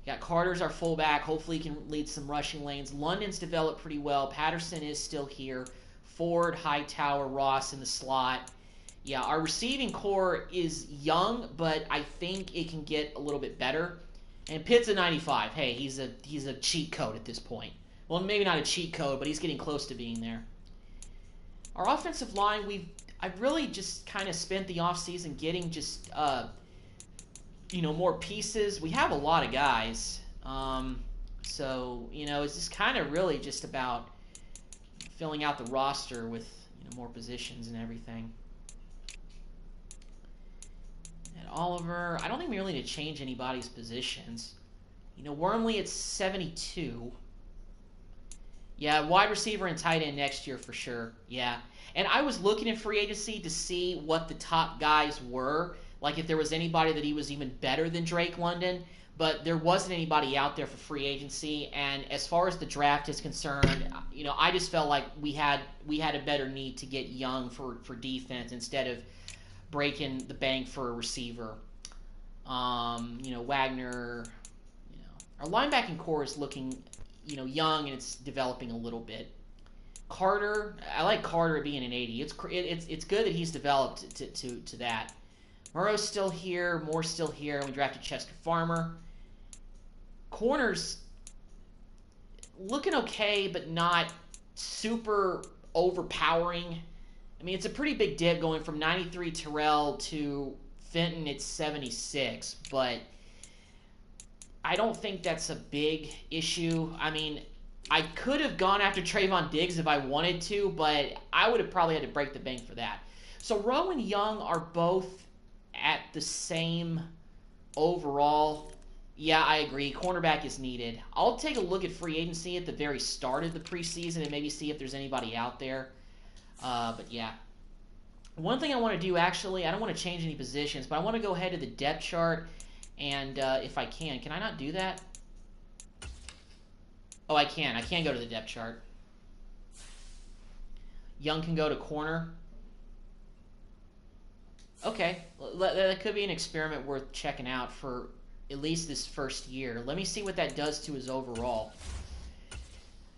S1: Got Carter's our fullback. Hopefully, he can lead some rushing lanes. London's developed pretty well. Patterson is still here. Ford, Hightower, Ross in the slot. Yeah, our receiving core is young, but I think it can get a little bit better. And Pitt's a 95. Hey, he's a cheat code at this point. Well, maybe not a cheat code, but he's getting close to being there. Our offensive line, I've really just kind of spent the offseason getting just you know, more pieces. We have a lot of guys, so you know, it's just kind of really just about filling out the roster with, you know, more positions and everything. And Oliver, I don't think we really need to change anybody's positions. You know, Wormley at 72. Yeah, wide receiver and tight end next year for sure. Yeah. And I was looking in free agency to see what the top guys were, like if there was anybody that he was even better than Drake London, but there wasn't anybody out there for free agency. And as far as the draft is concerned, you know, I just felt like we had a better need to get Young for defense instead of breaking the bank for a receiver. You know, Wagner, you know, our linebacking core is looking, you know, young, and it's developing a little bit. Carter, I like Carter being an 80. It's good that he's developed to that. Murrow's still here, Moore's still here, and we drafted Chester Farmer. Corners looking okay, but not super overpowering. I mean, it's a pretty big dip going from 93 Terrell to Fenton at 76, but I don't think that's a big issue. I mean, I could have gone after Trayvon Diggs if I wanted to, but I would have probably had to break the bank for that. So Rowe and Young are both at the same overall. Yeah, I agree. Cornerback is needed. I'll take a look at free agency at the very start of the preseason and maybe see if there's anybody out there. But yeah. One thing I want to do, actually, I don't want to change any positions, but I want to go ahead to the depth chart, and if I can I not do that? Oh, I can. I can go to the depth chart. Young can go to corner. Okay, that could be an experiment worth checking out for at least this first year. Let me see what that does to his overall.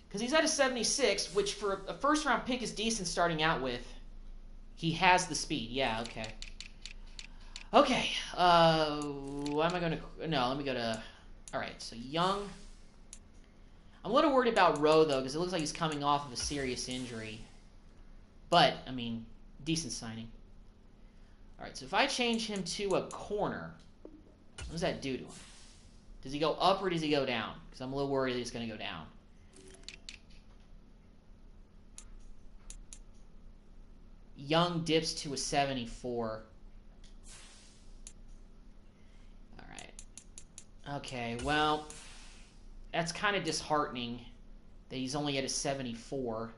S1: Because he's at a 76, which for a first-round pick is decent starting out with. He has the speed. Yeah, okay. Okay. What am I going to... No, let me go to... All right, so Young. I'm a little worried about Rowe, though, because it looks like he's coming off of a serious injury. But, I mean, decent signing. All right, so if I change him to a corner, what does that do to him? Does he go up or does he go down? Because I'm a little worried that he's going to go down. Young dips to a 74. All right. Okay, well, that's kind of disheartening that he's only at a 74.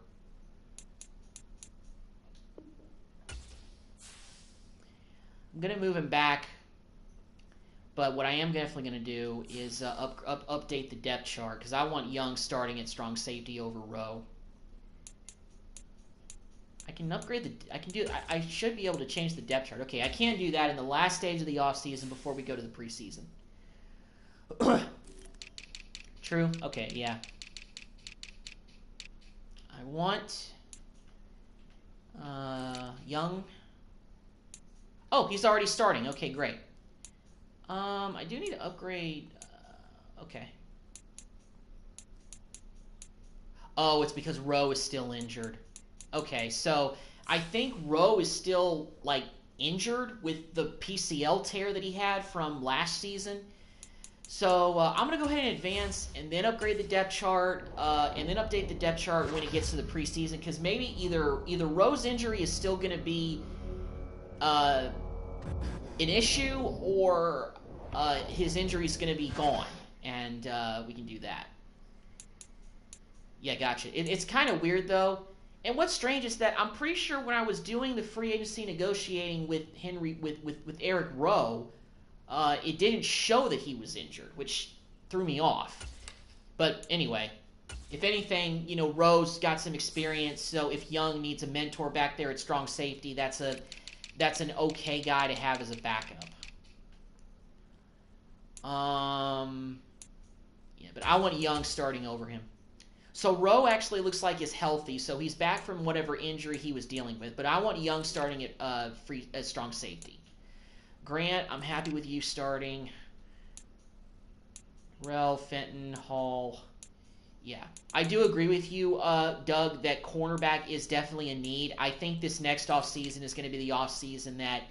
S1: I'm going to move him back, but what I am definitely going to do is update the depth chart, because I want Young starting at strong safety over Rowe. I can upgrade I should be able to change the depth chart. Okay, I can't do that in the last stage of the offseason before we go to the preseason. True? Okay, yeah. I want Young. Oh, he's already starting. Okay, great. I do need to upgrade. Okay. Oh, it's because Rowe is still injured. Okay, so I think Rowe is still, like, injured with the PCL tear that he had from last season. So I'm going to go ahead and advance and then upgrade the depth chart and then update the depth chart when it gets to the preseason, because maybe either Rowe's injury is still going to be an issue, or his injury is going to be gone, and we can do that. Yeah, gotcha. It's kind of weird, though. And what's strange is that I'm pretty sure when I was doing the free agency negotiating with Eric Rowe, it didn't show that he was injured, which threw me off. But anyway, if anything, you know, Rowe's got some experience, so if Young needs a mentor back there at strong safety, that's an okay guy to have as a backup. Yeah, but I want Young starting over him. So Rowe actually looks like he's healthy, so he's back from whatever injury he was dealing with. But I want Young starting at strong safety. Grant, I'm happy with you starting. Rel, Fenton, Hall. Yeah, I do agree with you, Doug, that cornerback is definitely a need. I think this next offseason is going to be the offseason that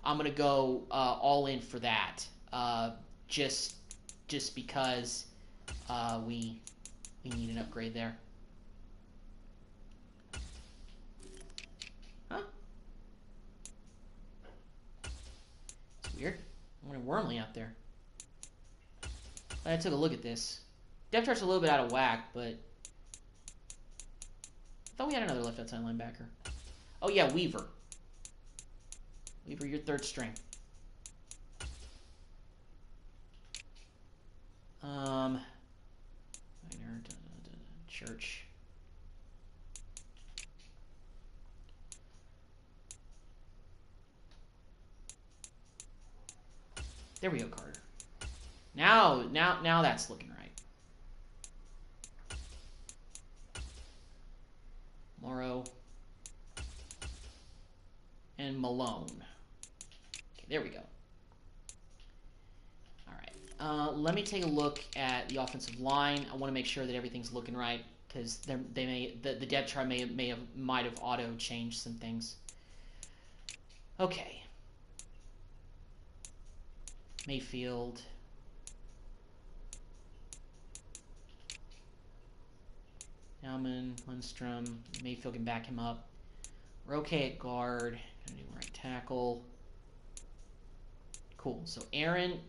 S1: I'm going to go all in for that. Just because we need an upgrade there. Huh? It's weird. I'm running Wormley out there. I took a look at this. Depth chart's a little bit out of whack, but I thought we had another left outside linebacker. Oh yeah, Weaver. Weaver, your third string. Church. There we go, Carter. Now that's looking right. Morrow and Malone. Okay, there we go. Let me take a look at the offensive line. I want to make sure that everything's looking right, because the depth chart might have auto changed some things. Okay. Mayfield. Nauman, Lindstrom. Mayfield can back him up. We're okay at guard. Gonna do right tackle. Cool. So Aaron.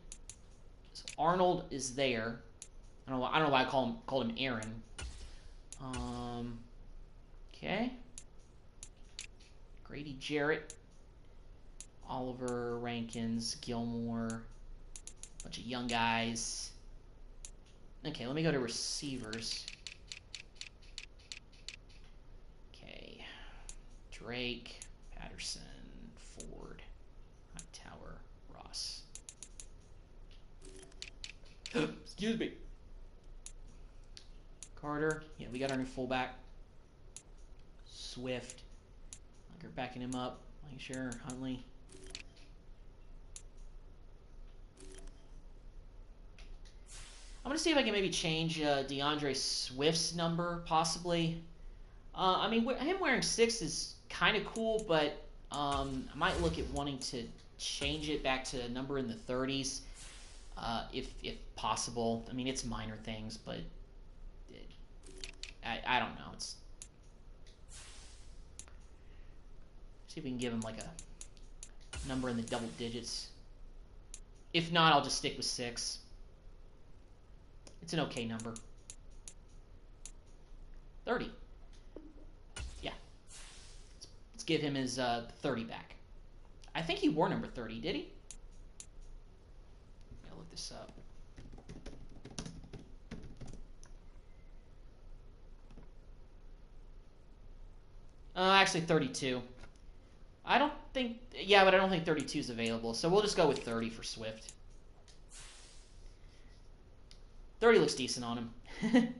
S1: So Arnold is there. I don't know why I called him Aaron. Okay. Grady Jarrett, Oliver, Rankins, Gilmore, bunch of young guys. Okay, let me go to receivers. Okay. Drake, Patterson, Ford, Hightower, Ross. Excuse me. Carter. Yeah, we got our new fullback. Swift. We're backing him up. Making sure. Huntley. I'm going to see if I can maybe change DeAndre Swift's number, possibly. I mean, him wearing 6 is kind of cool, but I might look at wanting to change it back to a number in the 30s, if possible. I mean, it's minor things, but I don't know. See if we can give him like a number in the double digits. If not, I'll just stick with 6. It's an okay number. 30. Yeah. Let's give him his 30 back. I think he wore number 30, did he? Gotta look this up. Actually 32. I don't think... Yeah, but I don't think 32 is available. So we'll just go with 30 for Swift. 30 looks decent on him.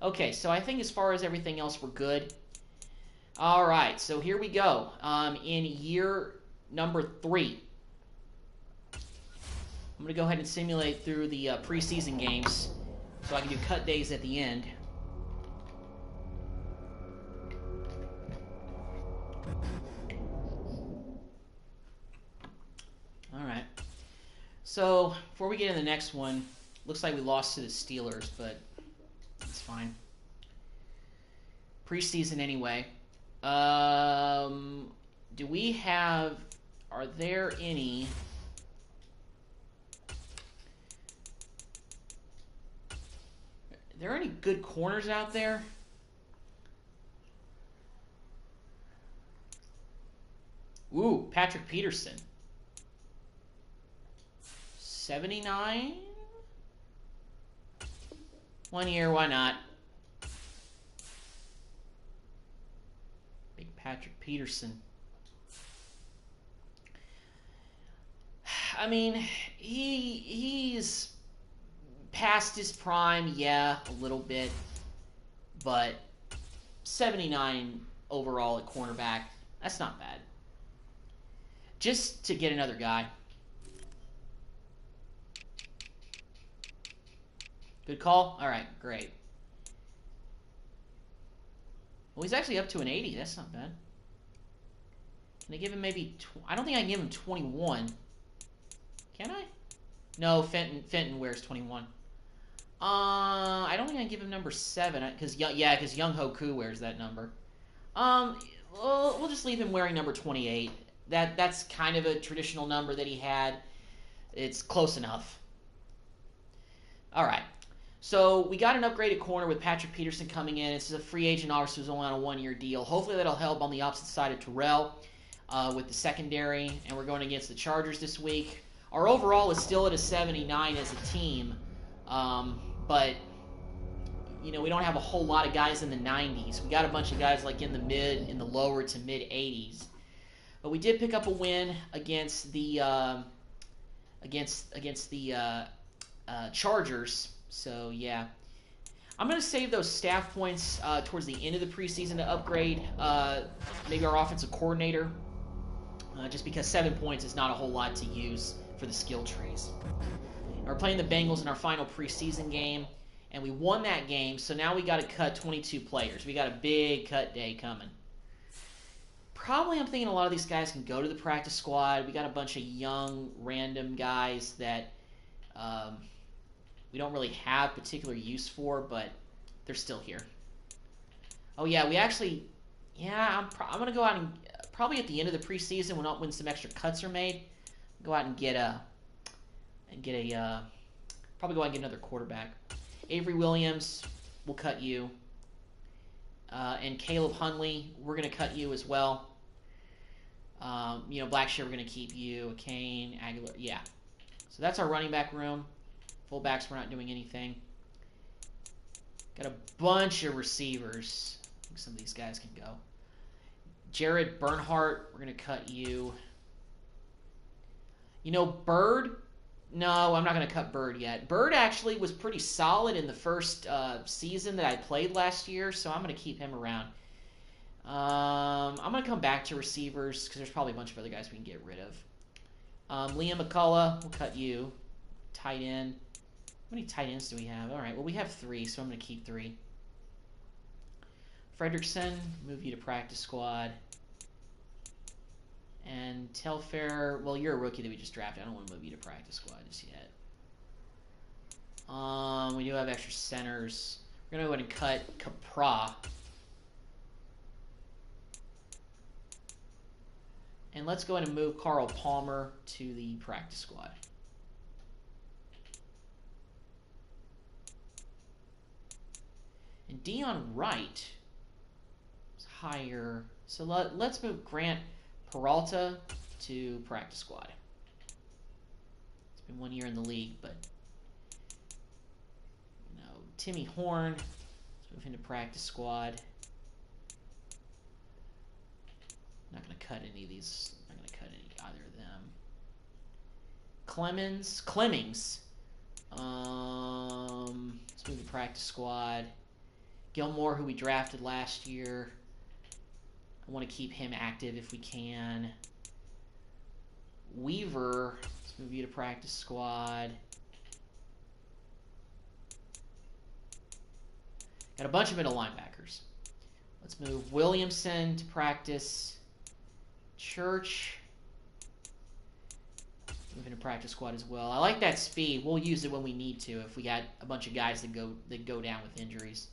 S1: Okay, so I think as far as everything else, we're good. All right, so here we go. In year number 3, I'm going to go ahead and simulate through the preseason games so I can do cut days at the end. All right. So before we get into the next one, looks like we lost to the Steelers, but it's fine. Preseason anyway. Do we have... Are there any... Are there any good corners out there? Ooh, Patrick Peterson. 79? 1 year, why not? Big Patrick Peterson. I mean, he's past his prime, yeah, a little bit, but 79 overall at cornerback, that's not bad. Just to get another guy. Good call? All right, great. Well, he's actually up to an 80. That's not bad. Can I give him maybe... I don't think I can give him 21. Can I? No, Fenton wears 21. I don't think I can give him number 7. Because Young Hoku wears that number. We'll just leave him wearing number 28. That's kind of a traditional number that he had. It's close enough. All right. So we got an upgraded corner with Patrick Peterson coming in. This is a free agent, obviously, who's only on a 1-year deal. Hopefully that'll help on the opposite side of Terrell with the secondary. And we're going against the Chargers this week. Our overall is still at a 79 as a team. But, you know, we don't have a whole lot of guys in the 90s. We got a bunch of guys like in the lower to mid 80s. But we did pick up a win against the Chargers. So, yeah. I'm going to save those staff points towards the end of the preseason to upgrade maybe our offensive coordinator. Just because 7 points is not a whole lot to use for the skill trees. And we're playing the Bengals in our final preseason game. And we won that game. So now we got to cut 22 players. We got a big cut day coming. Probably I'm thinking a lot of these guys can go to the practice squad. We got a bunch of young, random guys that... we don't really have particular use for, but they're still here. Oh, yeah, we actually... Yeah, I'm going to go out and... Probably at the end of the preseason, when some extra cuts are made, go out and get a... Probably go out and get another quarterback. Avery Williams, we'll cut you. And Caleb Huntley, we're going to cut you as well. Blackshear, we're going to keep you. Kane, Aguilar, yeah. So that's our running back room. Fullbacks, we're not doing anything. Got a bunch of receivers. I think some of these guys can go. Jared Bernhardt, we're going to cut you. You know, Bird, No, I'm not going to cut Bird yet. Bird actually was pretty solid in the first season that I played last year, so I'm going to keep him around. I'm going to come back to receivers because there's probably a bunch of other guys we can get rid of. Liam McCullough, we'll cut you. Tight end. How many tight ends do we have? All right, well, we have 3, so I'm going to keep 3. Fredrickson, move you to practice squad. And Telfair, well, you're a rookie that we just drafted. I don't want to move you to practice squad just yet. We do have extra centers. We're going to go ahead and cut Capra. And let's go ahead and move Carl Palmer to the practice squad. And Dion Wright is higher. So let's move Grant Peralta to practice squad. It's been 1 year in the league, but Timmy Horn, let's move him to practice squad. I'm not going to cut any of these. I'm not going to cut either of them. Clemmings. Let's move to practice squad. Gilmore, who we drafted last year. I want to keep him active if we can. Weaver, let's move you to practice squad. Got a bunch of middle linebackers. Let's move Williamson to practice. Church. Move into practice squad as well. I like that speed. We'll use it when we need to if we got a bunch of guys that go down with injuries.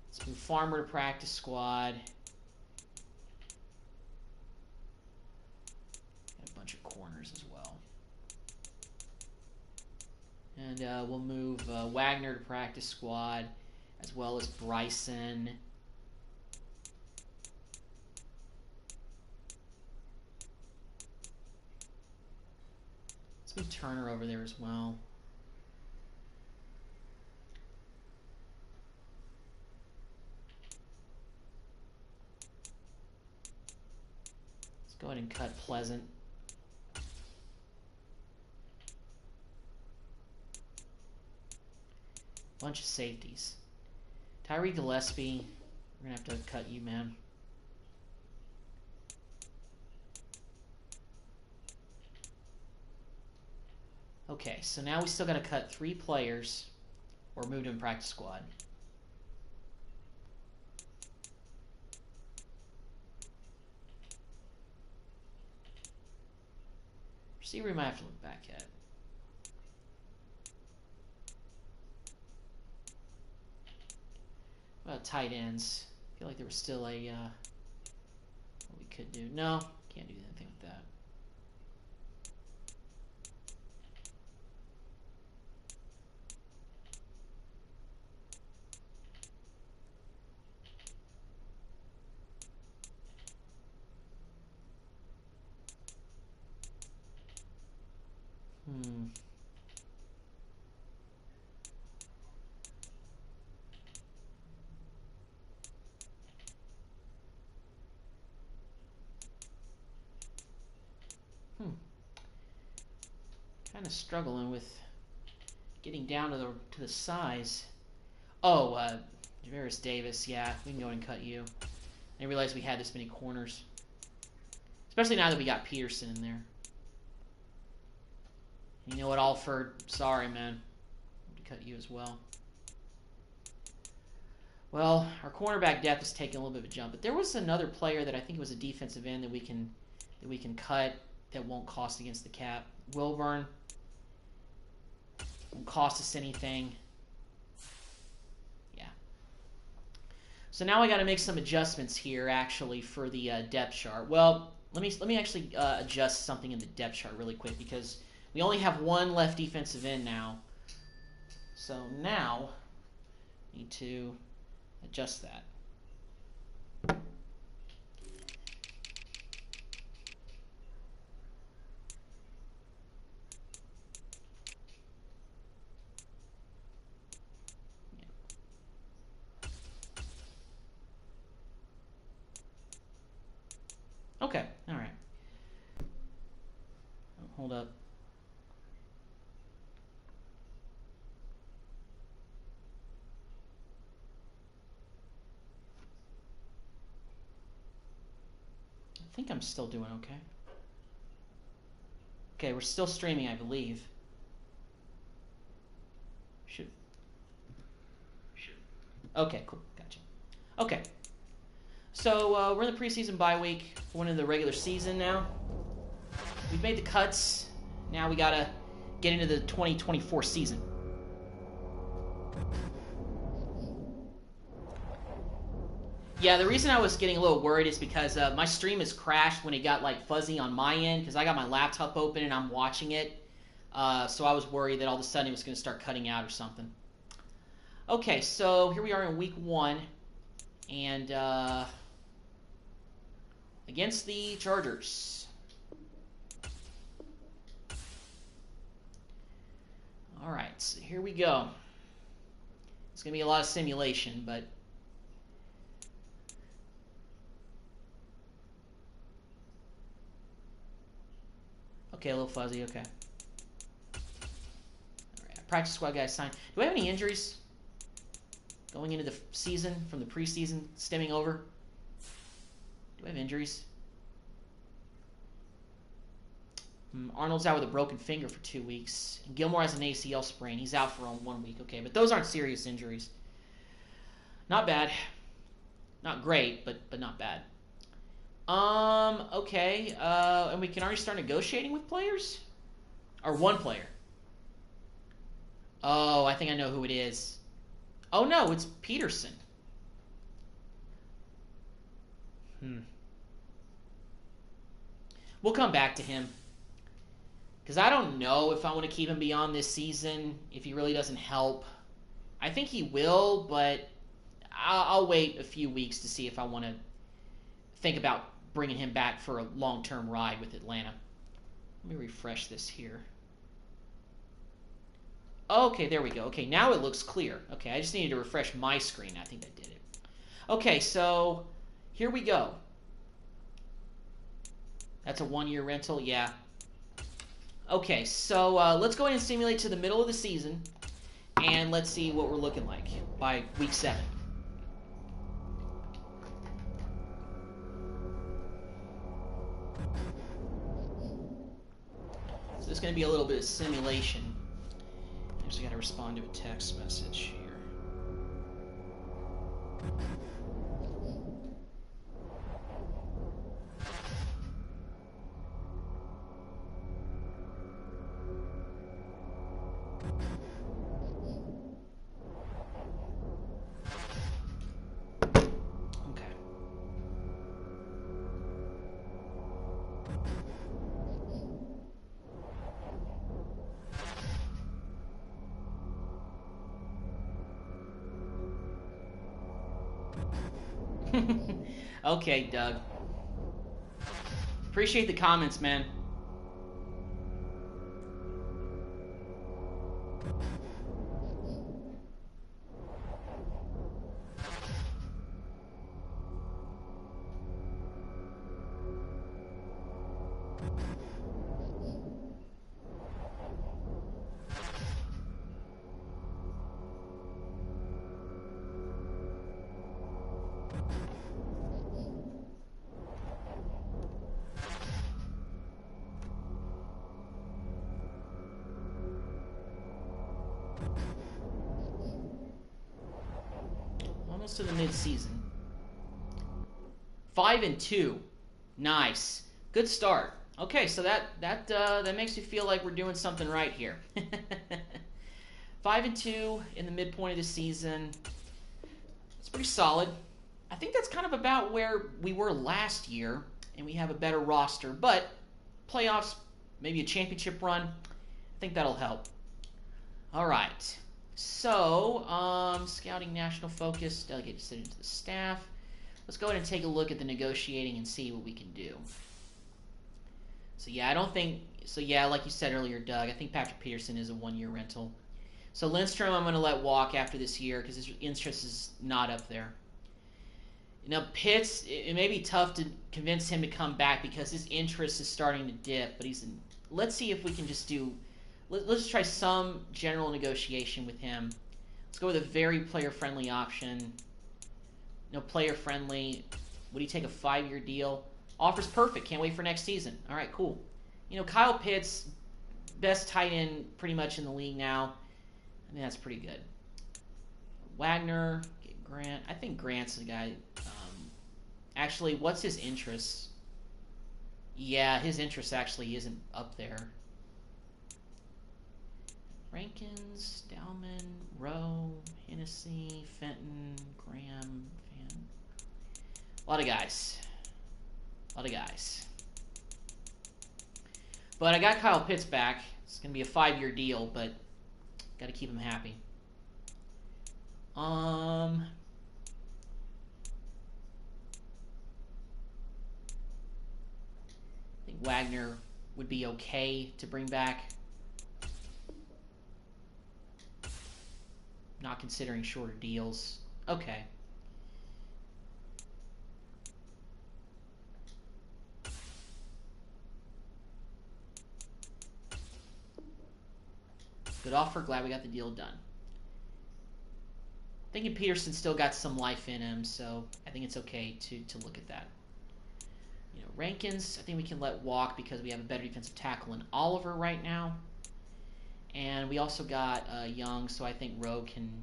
S1: Let's move Farmer to practice squad. Got a bunch of corners as well. And we'll move Wagner to practice squad, as well as Bryson. Let's move Turner over there as well. Let's go ahead and cut Pleasant. Bunch of safeties. Tyree Gillespie, we're going to have to cut you, man. Okay, so now we still got to cut 3 players or move them in practice squad. Receiver we might have to look back at. What about tight ends? I feel like there was still a what we could do. No, can't do anything with that. Kind of struggling with getting down to the size. Oh, Javaris Davis. Yeah, we can go ahead and cut you. I didn't realize we had this many corners, especially now that we got Peterson in there. You know what, Alford? Sorry, man. I have to cut you as well. Well, our cornerback depth is taking a little bit of a jump, but there was another player that I think was a defensive end that we can cut that won't cost against the cap. Wilburn. Won't cost us anything. Yeah. So now I got to make some adjustments here, actually, for the depth chart. Well, let me actually adjust something in the depth chart really quick because we only have 1 left defensive end now. So now I need to adjust that. Okay, all right. Hold up. I think I'm still doing okay. Okay, we're still streaming, I believe. Should. Okay, cool. Gotcha. Okay. So, we're in the preseason bye week. We're in the regular season now. We've made the cuts. Now we gotta get into the 2024 season. Yeah, the reason I was getting a little worried is because my stream has crashed when it got like fuzzy on my end because I got my laptop open and I'm watching it. So I was worried that all of a sudden it was going to start cutting out or something. Okay, so here we are in week 1. And against the Chargers. All right, so here we go. It's going to be a lot of simulation, but... Okay, a little fuzzy, okay. Alright, practice squad guys signed. Do I have any injuries going into the season, from the preseason, stemming over? Do I have injuries? Arnold's out with a broken finger for 2 weeks. And Gilmore has an ACL sprain. He's out for 1 week. Okay, but those aren't serious injuries. Not bad. Not great, but not bad. Okay, and we can already start negotiating with players? Or one player? Oh, I think I know who it is. Oh no, it's Peterson. We'll come back to him. Because I don't know if I want to keep him beyond this season, if he really doesn't help. I think he will, but I'll wait a few weeks to see if I want to think about bringing him back for a long-term ride with Atlanta. Let me refresh this here. Okay, there we go. Okay, now it looks clear. Okay, I just needed to refresh my screen. I think that did it. Okay, so here we go. That's a 1-year rental? Yeah. Okay, so let's go ahead and simulate to the middle of the season, and let's see what we're looking like by week 7. So there's going to be a little bit of simulation. I just got to respond to a text message here. Okay, Doug. Appreciate the comments, man. Almost to the mid-season. 5-2. Nice. Good start. Okay, so that makes me feel like we're doing something right here. 5-2 in the midpoint of the season. It's pretty solid. I think that's kind of about where we were last year, and we have a better roster. But playoffs, maybe a championship run, I think that'll help. All right. So, scouting national focus, delegate decision to the staff. Let's go ahead and take a look at the negotiating and see what we can do. So, yeah, I don't think... So, yeah, like you said earlier, Doug, I think Patrick Peterson is a 1-year rental. So, Lindstrom I'm going to let walk after this year because his interest is not up there. Now, Pitts, it may be tough to convince him to come back because his interest is starting to dip, but he's a let's see if we can just do... Let's try some general negotiation with him. Let's go with a very player-friendly option. No, player-friendly. Would he take a 5-year deal? Offers perfect. Can't wait for next season. All right, cool. You know, Kyle Pitts, best tight end pretty much in the league now. I think that's pretty good. Wagner, get Grant. I think Grant's the guy. Actually, what's his interest? Yeah, his interest actually isn't up there. Rankins, Dowman, Rowe, Hennessy, Fenton, Graham, Van. A lot of guys. A lot of guys. But I got Kyle Pitts back. It's going to be a 5-year deal, but got to keep him happy. I think Wagner would be okay to bring back. Not considering shorter deals. Okay. Good offer. Glad we got the deal done. Thinking Peterson still got some life in him, so I think it's okay to look at that. You know, Rankins, I think we can let walk because we have a better defensive tackle in Oliver right now. And we also got Young, so I think Rowe can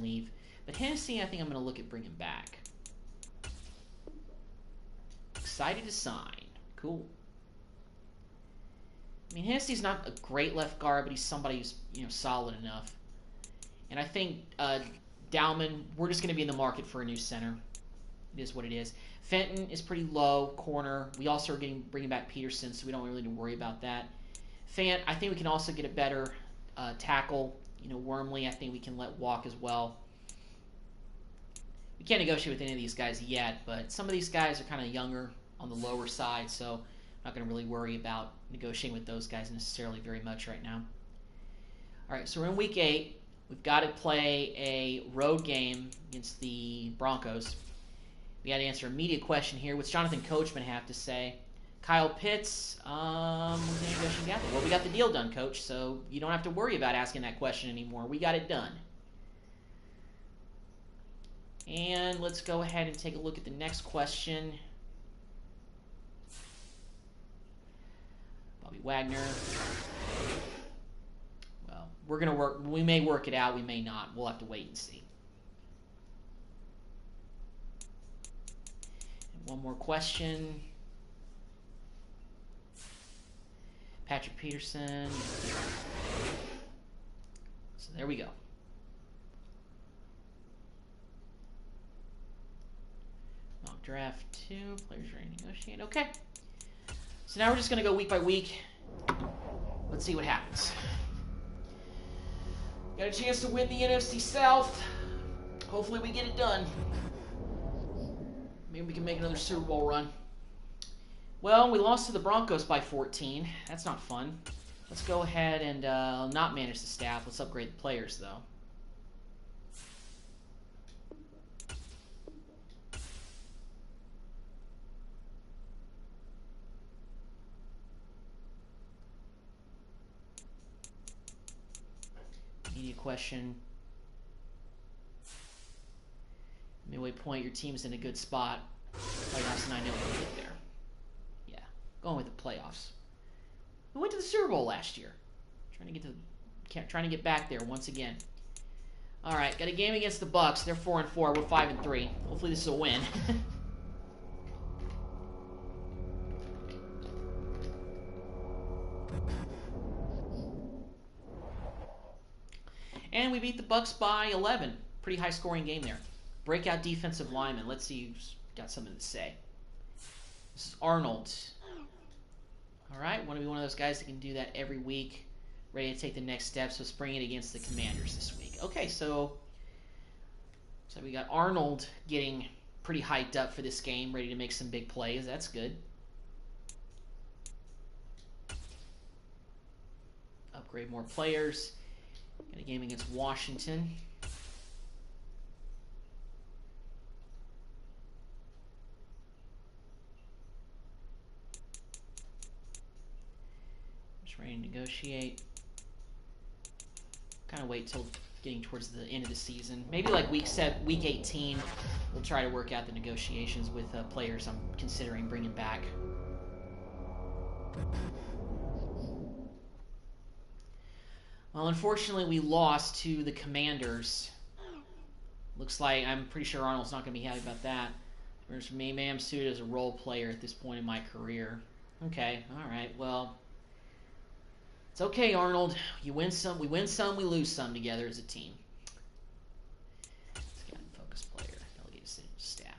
S1: leave. But Hennessy, I think I'm going to look at bringing back. Excited to sign. Cool. I mean, Hennessy's not a great left guard, but he's somebody who's, you know, solid enough. And I think Dowman, we're just going to be in the market for a new center. It is what it is. Fenton is pretty low, corner. We also are bringing back Peterson, so we don't really need to worry about that. Fant, I think we can also get a better tackle. You know, Wormley, I think we can let walk as well. We can't negotiate with any of these guys yet, but some of these guys are kind of younger on the lower side, so I'm not going to really worry about negotiating with those guys necessarily very much right now. All right, so we're in Week 8. We've got to play a road game against the Broncos. We got to answer a media question here. What's Jonathan Coachman have to say? Kyle Pitts, well, we got the deal done, Coach, so you don't have to worry about asking that question anymore. We got it done. And let's go ahead and take a look at the next question. Bobby Wagner. Well, we're going to work. We may work it out. We may not. We'll have to wait and see. And one more question. Patrick Peterson. So there we go. Mock draft 2. Players ready to negotiate. Okay. So now we're just going to go week by week. Let's see what happens. Got a chance to win the NFC South. Hopefully we get it done. Maybe we can make another Super Bowl run. Well, we lost to the Broncos by 14. That's not fun. Let's go ahead and not manage the staff. Let's upgrade the players, though. Media question. Midway point, your team's in a good spot. Playoffs, and I know we'll get there. Yeah, going with the playoffs. We went to the Super Bowl last year. Trying to get back there once again. All right, got a game against the Bucks. They're 4-4. We're 5-3. Hopefully this is a win. And we beat the Bucks by 11. Pretty high-scoring game there. Breakout defensive lineman. Let's see who's got something to say. This is Arnold. All right, want to be one of those guys that can do that every week. Ready to take the next step, so spring it against the Commanders this week. Okay, so we got Arnold getting pretty hyped up for this game, ready to make some big plays. That's good. Upgrade more players. Got a game against Washington. Just ready to negotiate. Kind of wait till getting towards the end of the season. Maybe like week 18, we'll try to work out the negotiations with players I'm considering bringing back. Well, unfortunately, we lost to the Commanders. Looks like, I'm pretty sure Arnold's not going to be happy about that. Whereas for me, maybe I'm suited as a role player at this point in my career. Okay, all right, well, it's okay, Arnold. You win some, we win some, we lose some together as a team. Let's get focus player, delegate staff.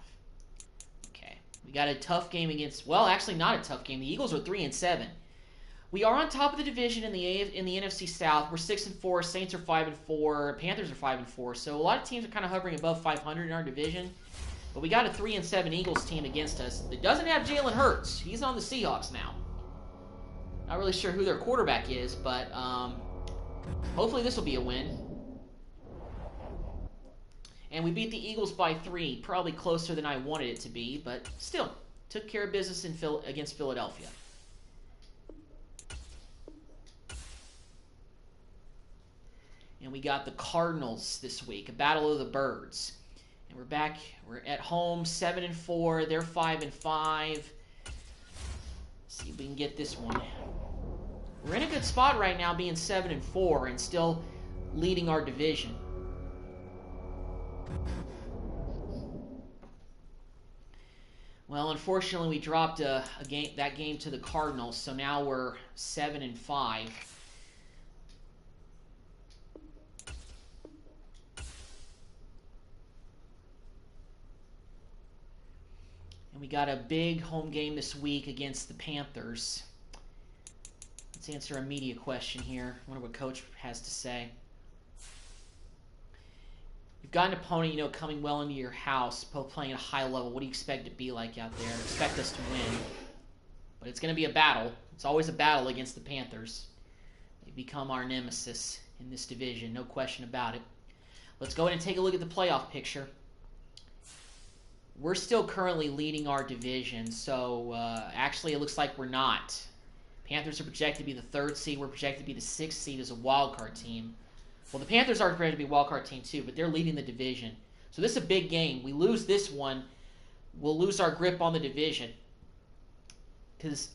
S1: Okay, we got a tough game against, well, actually not a tough game. The Eagles are 3-7. We are on top of the division in the NFC South. We're 6-4. Saints are 5-4. Panthers are 5-4. So a lot of teams are kind of hovering above 500 in our division. But we got a 3-7 Eagles team against us. It doesn't have Jalen Hurts. He's on the Seahawks now. Not really sure who their quarterback is, but hopefully this will be a win. And we beat the Eagles by 3, probably closer than I wanted it to be, but still took care of business against Philadelphia. And we got the Cardinals this week, a battle of the birds. And we're back, we're at home, 7-4, they're 5-5. See if we can get this one. We're in a good spot right now being 7-4 and still leading our division. Well, unfortunately, we dropped that game to the Cardinals, so now we're 7-5. And we got a big home game this week against the Panthers. Let's answer a media question here. I wonder what Coach has to say. You've got an opponent, coming well into your house, both playing at a high level. What do you expect it to be like out there? Expect us to win. But it's going to be a battle. It's always a battle against the Panthers. They become our nemesis in this division, no question about it. Let's go ahead and take a look at the playoff picture. We're still currently leading our division, so actually it looks like we're not. Panthers are projected to be the 3rd seed. We're projected to be the 6th seed as a wildcard team. Well, the Panthers are projected to be a wildcard team too, but they're leading the division. So this is a big game. We lose this one, we'll lose our grip on the division. Because,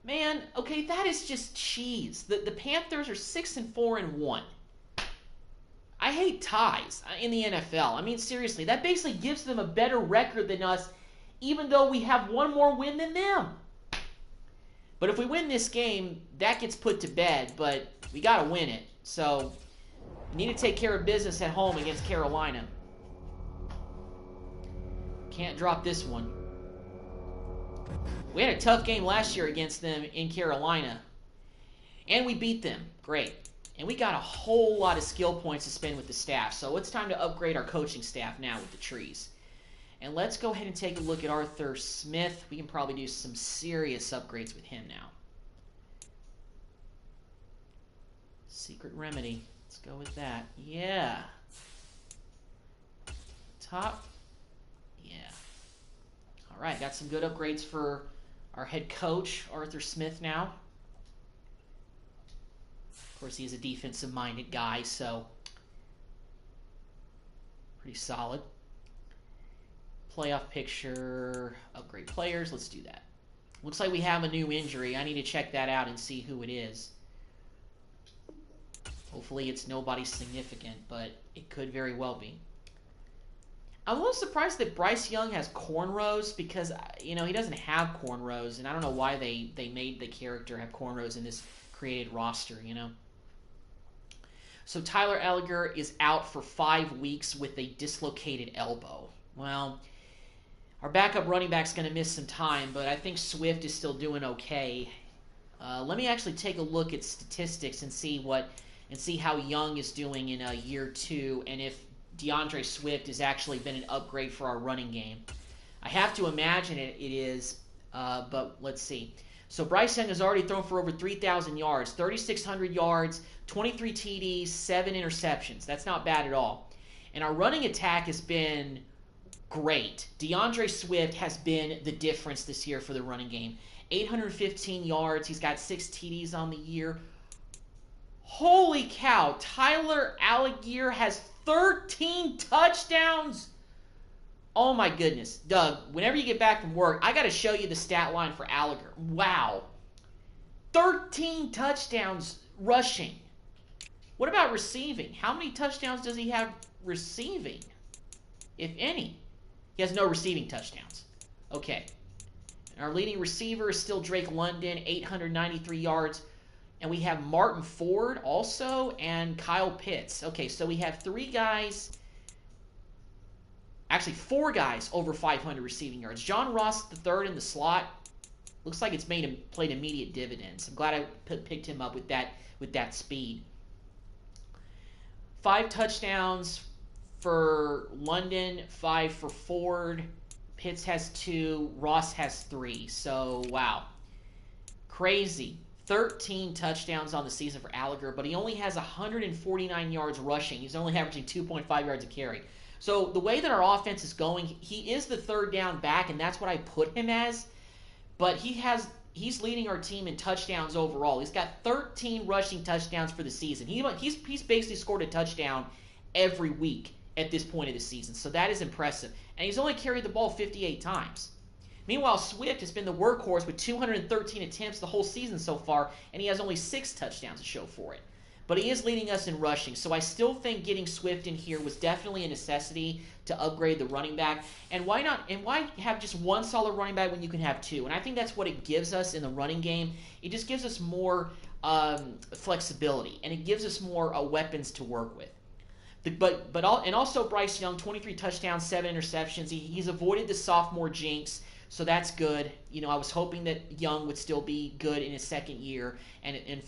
S1: man, okay, that is just cheese. The Panthers are 6-4-1. I hate ties in the NFL. I mean, seriously, that basically gives them a better record than us, even though we have one more win than them. But if we win this game, that gets put to bed, but we got to win it. So we need to take care of business at home against Carolina. Can't drop this one. We had a tough game last year against them in Carolina, and we beat them. Great. And we got a whole lot of skill points to spend with the staff. So it's time to upgrade our coaching staff now with the trees. And let's go ahead and take a look at Arthur Smith. We can probably do some serious upgrades with him now. Secret remedy. Let's go with that. Yeah. Top. Yeah. All right, got some good upgrades for our head coach, Arthur Smith now. Of course, he's a defensive-minded guy, so pretty solid. Playoff picture, upgrade players. Let's do that. Looks like we have a new injury. I need to check that out and see who it is. Hopefully it's nobody significant, but it could very well be. I'm a little surprised that Bryce Young has cornrows because, he doesn't have cornrows, and I don't know why they made the character have cornrows in this created roster, So Tyler Elliger is out for 5 weeks with a dislocated elbow. Well, our backup running back's going to miss some time, but I think Swift is still doing okay. Let me actually take a look at statistics and see how Young is doing in year 2, and if DeAndre Swift has actually been an upgrade for our running game. I have to imagine it is, but let's see. So Bryce Young has already thrown for over 3,000 yards, 3,600 yards, 23 TDs, 7 interceptions. That's not bad at all. And our running attack has been great. DeAndre Swift has been the difference this year for the running game. 815 yards. He's got 6 TDs on the year. Holy cow, Tyler Algier has 13 touchdowns. Oh my goodness. Doug, whenever you get back from work, I got to show you the stat line for Algier. Wow. 13 touchdowns rushing. What about receiving? How many touchdowns does he have receiving, if any? He has no receiving touchdowns. Okay. Our leading receiver is still Drake London, 893 yards. And we have Martin Ford also and Kyle Pitts. Okay, so we have 3 guys, actually 4 guys over 500 receiving yards. John Ross III in the slot. Looks like it's played immediate dividends. I'm glad I picked him up with that speed. 5 touchdowns for London, 5 for Ford. Pitts has 2, Ross has 3. So, wow. Crazy. 13 touchdowns on the season for Algier, but he only has 149 yards rushing. He's only averaging 2.5 yards a carry. So the way that our offense is going, he is the third down back, and that's what I put him as. But he's leading our team in touchdowns overall. He's got 13 rushing touchdowns for the season. He's basically scored a touchdown every week at this point of the season. So that is impressive. And he's only carried the ball 58 times. Meanwhile, Swift has been the workhorse with 213 attempts the whole season so far, and he has only 6 touchdowns to show for it. But he is leading us in rushing, so I still think getting Swift in here was definitely a necessity to upgrade the running back. And why not? And why have just one solid running back when you can have 2? And I think that's what it gives us in the running game. It just gives us more flexibility, and it gives us more weapons to work with. And also Bryce Young, 23 touchdowns, 7 interceptions. He's avoided the sophomore jinx. So that's good. You know, I was hoping that Young would still be good in his second year, and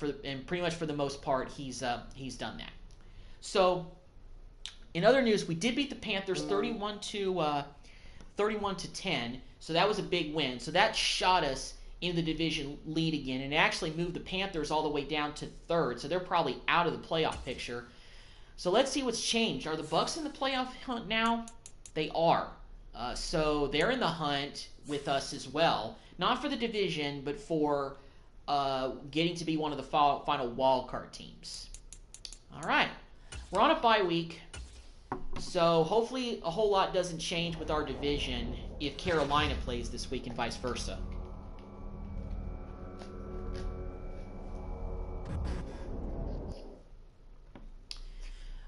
S1: pretty much for the most part, he's done that. So, in other news, we did beat the Panthers 31 to 10. So that was a big win. So that shot us in the division lead again, and it actually moved the Panthers all the way down to 3rd. So they're probably out of the playoff picture. So let's see what's changed. Are the Bucs in the playoff hunt now? They are. So they're in the hunt with us as well. Not for the division, but for getting to be one of the final wild card teams. All right. We're on a bye week. So hopefully a whole lot doesn't change with our division if Carolina plays this week and vice versa.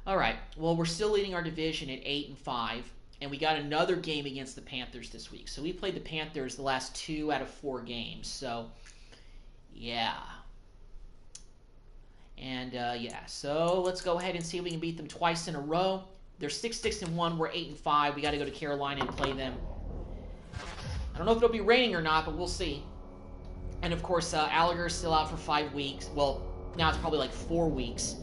S1: All right. Well, we're still leading our division at 8-5. And we got another game against the Panthers this week. So we played the Panthers the last 2 out of 4 games. So, yeah. And, so let's go ahead and see if we can beat them twice in a row. They're 6-1. We're 8-5. We got to go to Carolina and play them. I don't know if it'll be raining or not, but we'll see. And, of course, Algier is still out for 5 weeks. Well, now it's probably like 4 weeks.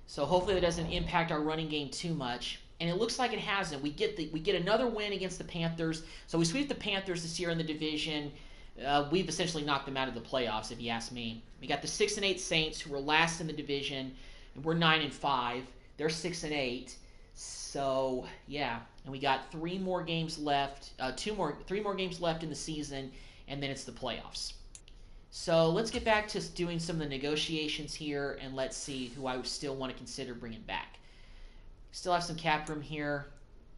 S1: So hopefully that doesn't impact our running game too much. And it looks like it hasn't. We get another win against the Panthers. So we sweep the Panthers this year in the division. We've essentially knocked them out of the playoffs, if you ask me. We got the 6-8 Saints, who were last in the division, and we're 9-5. They're 6-8. So yeah, and we got 3 more games left. 3 more games left in the season, and then it's the playoffs. So let's get back to doing some of the negotiations here, and let's see who I still want to consider bringing back. Still have some cap room here.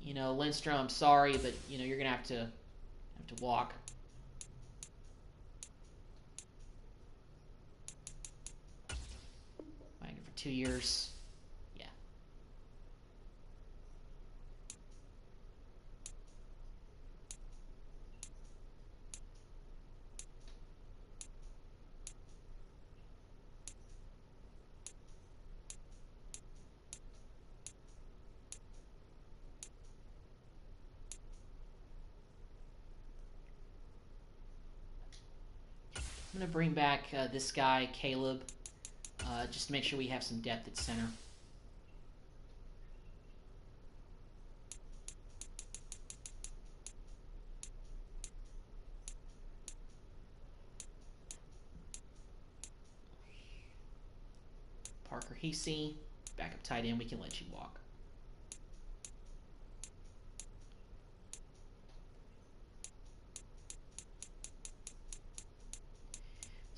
S1: You know, Lindstrom, I'm sorry, but you know you're gonna have to walk. Wagner for 2 years. Yeah. I'm going to bring back this guy, Caleb, just to make sure we have some depth at center. Parker Hesse, backup tight end, we can let you walk.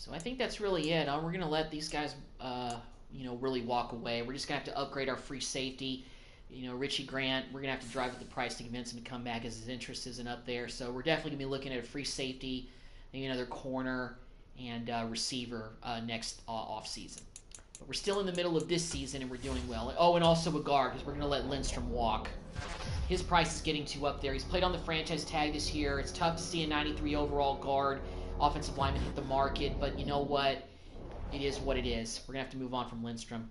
S1: So I think that's really it. We're going to let these guys, really walk away. We're just going to have to upgrade our free safety. Richie Grant, we're going to have to drive up the price to convince him to come back as his interest isn't up there. So we're definitely going to be looking at a free safety, maybe another corner, and receiver next offseason. But we're still in the middle of this season, and we're doing well. Oh, and also a guard, because we're going to let Lindstrom walk. His price is getting too up there. He's played on the franchise tag this year. It's tough to see a 93 overall guard offensive lineman hit the market, but you know what? It is what it is. We're going to have to move on from Lindstrom.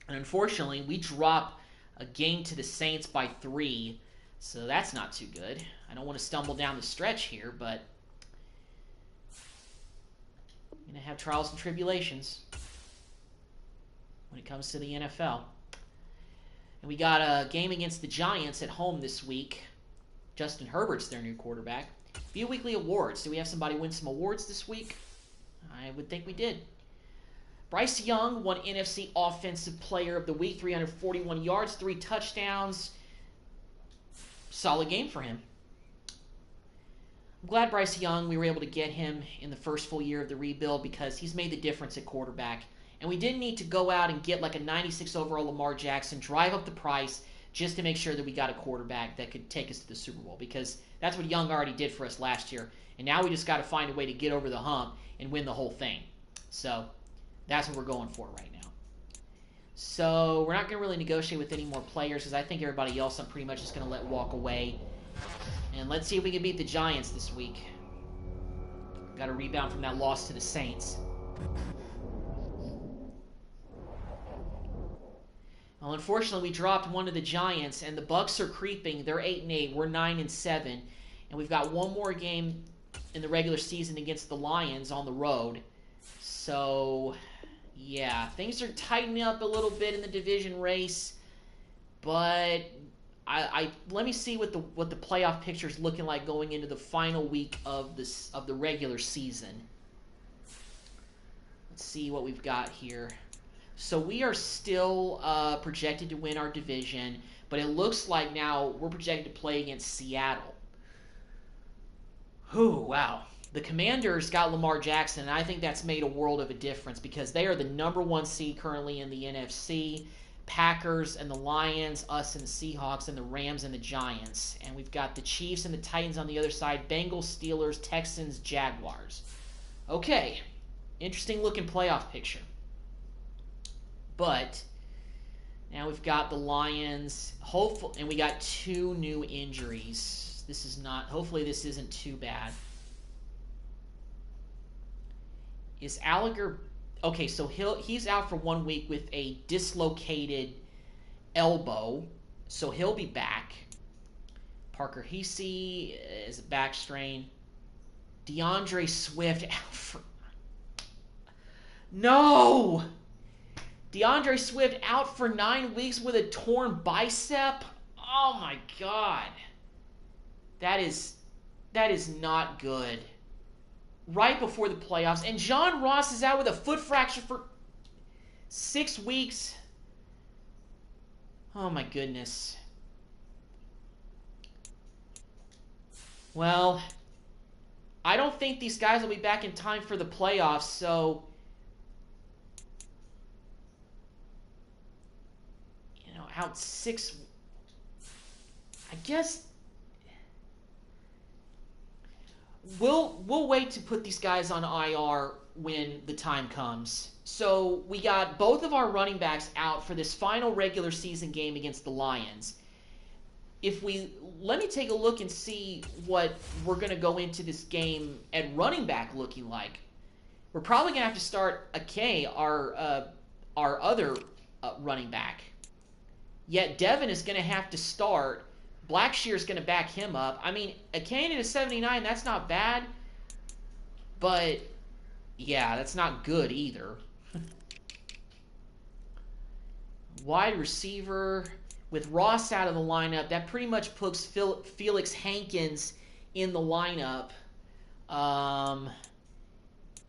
S1: And unfortunately, we drop a game to the Saints by 3, so that's not too good. I don't want to stumble down the stretch here, but I'm going to have trials and tribulations when it comes to the NFL. And we got a game against the Giants at home this week. Justin Herbert's their new quarterback. Via Weekly Awards. Do we have somebody win some awards this week? I would think we did. Bryce Young won NFC Offensive Player of the Week, 341 yards, 3 touchdowns. Solid game for him. I'm glad Bryce Young, we were able to get him in the first full year of the rebuild because he's made the difference at quarterback. And we didn't need to go out and get like a 96 overall Lamar Jackson, drive up the price just to make sure that we got a quarterback that could take us to the Super Bowl, because that's what Young already did for us last year. And now we just got to find a way to get over the hump and win the whole thing. So that's what we're going for right now. So we're not going to really negotiate with any more players because I think everybody else I'm pretty much just going to let walk away. And let's see if we can beat the Giants this week. Got to rebound from that loss to the Saints. Well, unfortunately, we dropped one to the Giants, and the Bucs are creeping. They're 8-8. We're 9-7. And we've got one more game in the regular season against the Lions on the road. So, yeah, things are tightening up a little bit in the division race. But I let me see what the playoff picture is looking like going into the final week of the regular season. Let's see what we've got here. So we are still projected to win our division, but it looks like now we're projected to play against Seattle. Whew, wow. The Commanders got Lamar Jackson, and I think that's made a world of a difference because they are the number 1 seed currently in the NFC. Packers and the Lions, us and the Seahawks, and the Rams and the Giants. And we've got the Chiefs and the Titans on the other side, Bengals, Steelers, Texans, Jaguars. Okay, interesting looking playoff picture. But now we've got the Lions, and we got 2 new injuries. Hopefully this isn't too bad. Is Alliger, okay, so he's out for 1 week with a dislocated elbow, so he'll be back. Parker Hesse is a back strain. DeAndre Swift out for... No! DeAndre Swift out for 9 weeks with a torn bicep. Oh my God. That is not good. Right before the playoffs. And John Ross is out with a foot fracture for 6 weeks. Oh my goodness. Well, I don't think these guys will be back in time for the playoffs, so... out 6, I guess we'll wait to put these guys on IR when the time comes. So we got both of our running backs out for this final regular season game against the Lions. Let me take a look and see what we're going to go into this game at running back looking like. We're probably going to have to start Ake, our other running back. Yet Devin is going to have to start. Blackshear is going to back him up. I mean, a candidate of 79, that's not bad. But, yeah, that's not good either. Wide receiver with Ross out of the lineup. That pretty much puts Felix Hankins in the lineup.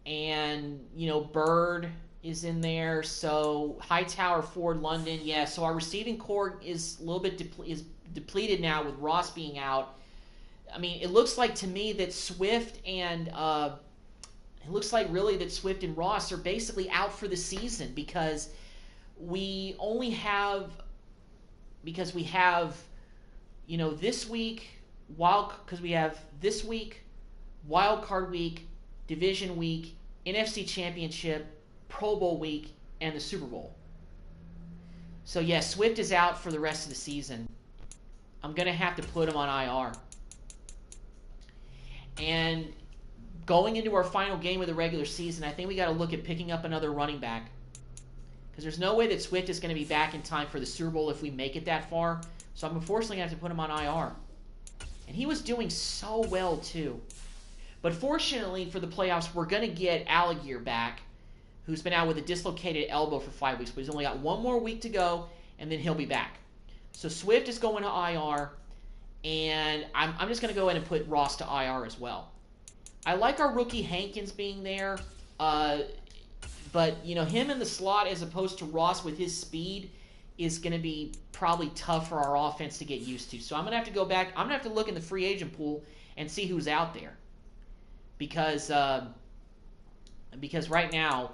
S1: And, Bird is in there, so Hightower, Ford, London, yeah. So our receiving core is a little bit depleted now with Ross being out. I mean, it looks like to me that Swift and it looks like really that Swift and Ross are basically out for the season because we only have this week we have this week, wild card week, division week, NFC Championship, Pro Bowl week, and the Super Bowl. So yeah, Swift is out for the rest of the season. I'm gonna have to put him on IR. And going into our final game of the regular season, I think we got to look at picking up another running back. Because there's no way that Swift is going to be back in time for the Super Bowl if we make it that far. So I'm unfortunately going to have to put him on IR. And he was doing so well, too. But fortunately for the playoffs, we're going to get Allegier back, who's been out with a dislocated elbow for 5 weeks. But he's only got one more week to go, and then he'll be back. So Swift is going to IR, and I'm just going to go ahead and put Ross to IR as well. I like our rookie Hankins being there, but him in the slot as opposed to Ross with his speed is going to be probably tough for our offense to get used to. So I'm going to have to go back. I'm going to have to look in the free agent pool and see who's out there, because right now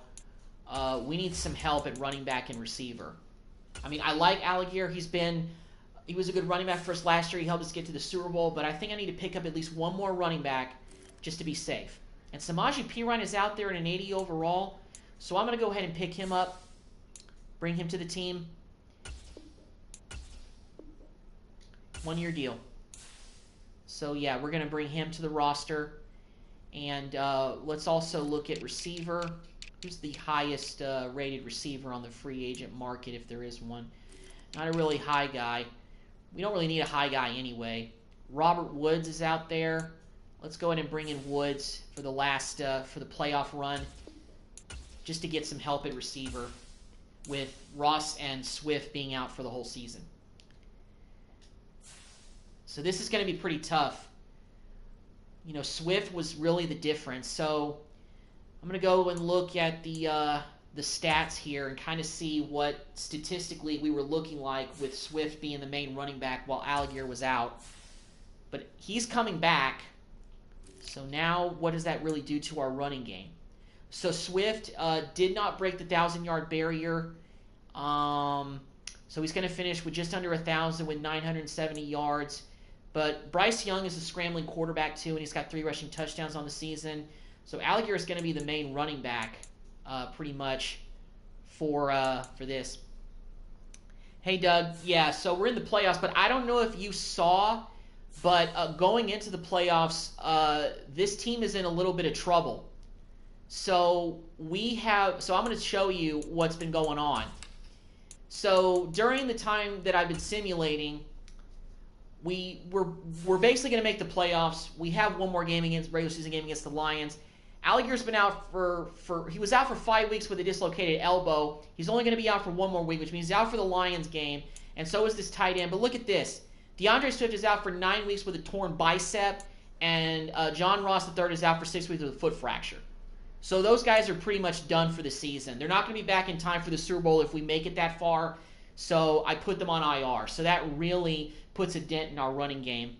S1: we need some help at running back and receiver. I mean, I like Allegier. He was a good running back for us last year. He helped us get to the Super Bowl, but I think I need to pick up at least one more running back just to be safe. And Samaje Perine is out there in an 80 overall, so I'm going to go ahead and pick him up, bring him to the team. 1-year deal. So yeah, we're going to bring him to the roster. And let's also look at receiver. Who's the highest rated receiver on the free agent market, if there is one? Not a really high guy. We don't really need a high guy anyway. Robert Woods is out there. Let's go ahead and bring in Woods for the playoff run, just to get some help at receiver, with Ross and Swift being out for the whole season. So this is going to be pretty tough. Swift was really the difference. So I'm going to go and look at the stats here and kind of see what statistically we were looking like with Swift being the main running back while Allegier was out. But he's coming back. So now what does that really do to our running game? So Swift did not break the 1,000-yard barrier. So he's going to finish with just under 1,000 with 970 yards. But Bryce Young is a scrambling quarterback too, and he's got 3 rushing touchdowns on the season. So Allegier is going to be the main running back pretty much for this. Hey, Doug. Yeah, so we're in the playoffs, but I don't know if you saw, but going into the playoffs, this team is in a little bit of trouble. So I'm going to show you what's been going on. So during the time that I've been simulating, we're basically going to make the playoffs. We have one more regular season game against the Lions. Allegier's been out he was out for 5 weeks with a dislocated elbow. He's only going to be out for one more week, which means he's out for the Lions game, and so is this tight end. But look at this. DeAndre Swift is out for 9 weeks with a torn bicep, and John Ross III is out for 6 weeks with a foot fracture. So those guys are pretty much done for the season. They're not going to be back in time for the Super Bowl if we make it that far, so I put them on IR. So that really puts a dent in our running game.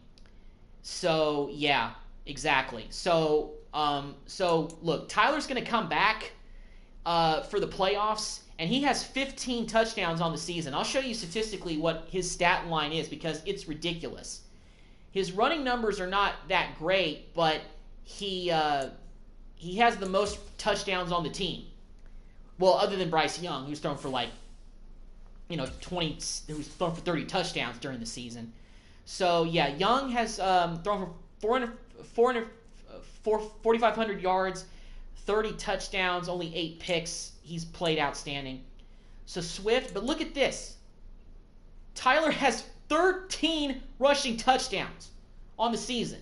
S1: So, yeah, exactly. So look, Tyler's going to come back for the playoffs, and he has 15 touchdowns on the season. I'll show you statistically what his stat line is because it's ridiculous. His running numbers are not that great, but he has the most touchdowns on the team. Well, other than Bryce Young, who's thrown for who's thrown for 30 touchdowns during the season. So yeah, Young has thrown for 4,500 yards, 30 touchdowns, only 8 picks. He's played outstanding. So Swift, but look at this. Tyler has 13 rushing touchdowns on the season.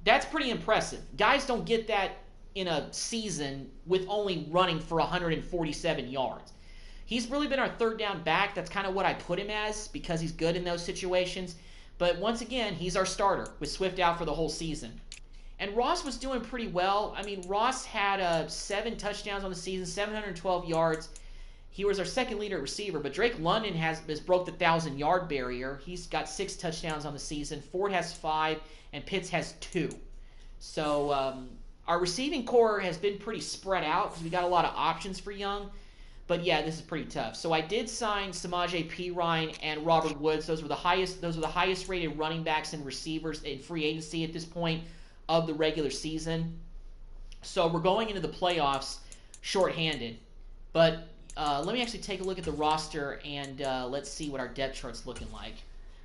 S1: That's pretty impressive. Guys don't get that in a season with only running for 147 yards. He's really been our third down back. That's kind of what I put him as because he's good in those situations. But once again, he's our starter with Swift out for the whole season. And Ross was doing pretty well. I mean, Ross had 7 touchdowns on the season, 712 yards. He was our second leader at receiver, but Drake London has broke the 1,000-yard barrier. He's got 6 touchdowns on the season. Ford has 5, and Pitts has 2. So our receiving core has been pretty spread out because we got a lot of options for Young. But yeah, this is pretty tough. So I did sign Samaje Perine and Robert Woods. Those were the highest rated running backs and receivers in free agency at this point of the regular season. So we're going into the playoffs shorthanded. But let me actually take a look at the roster and let's see what our depth chart's looking like.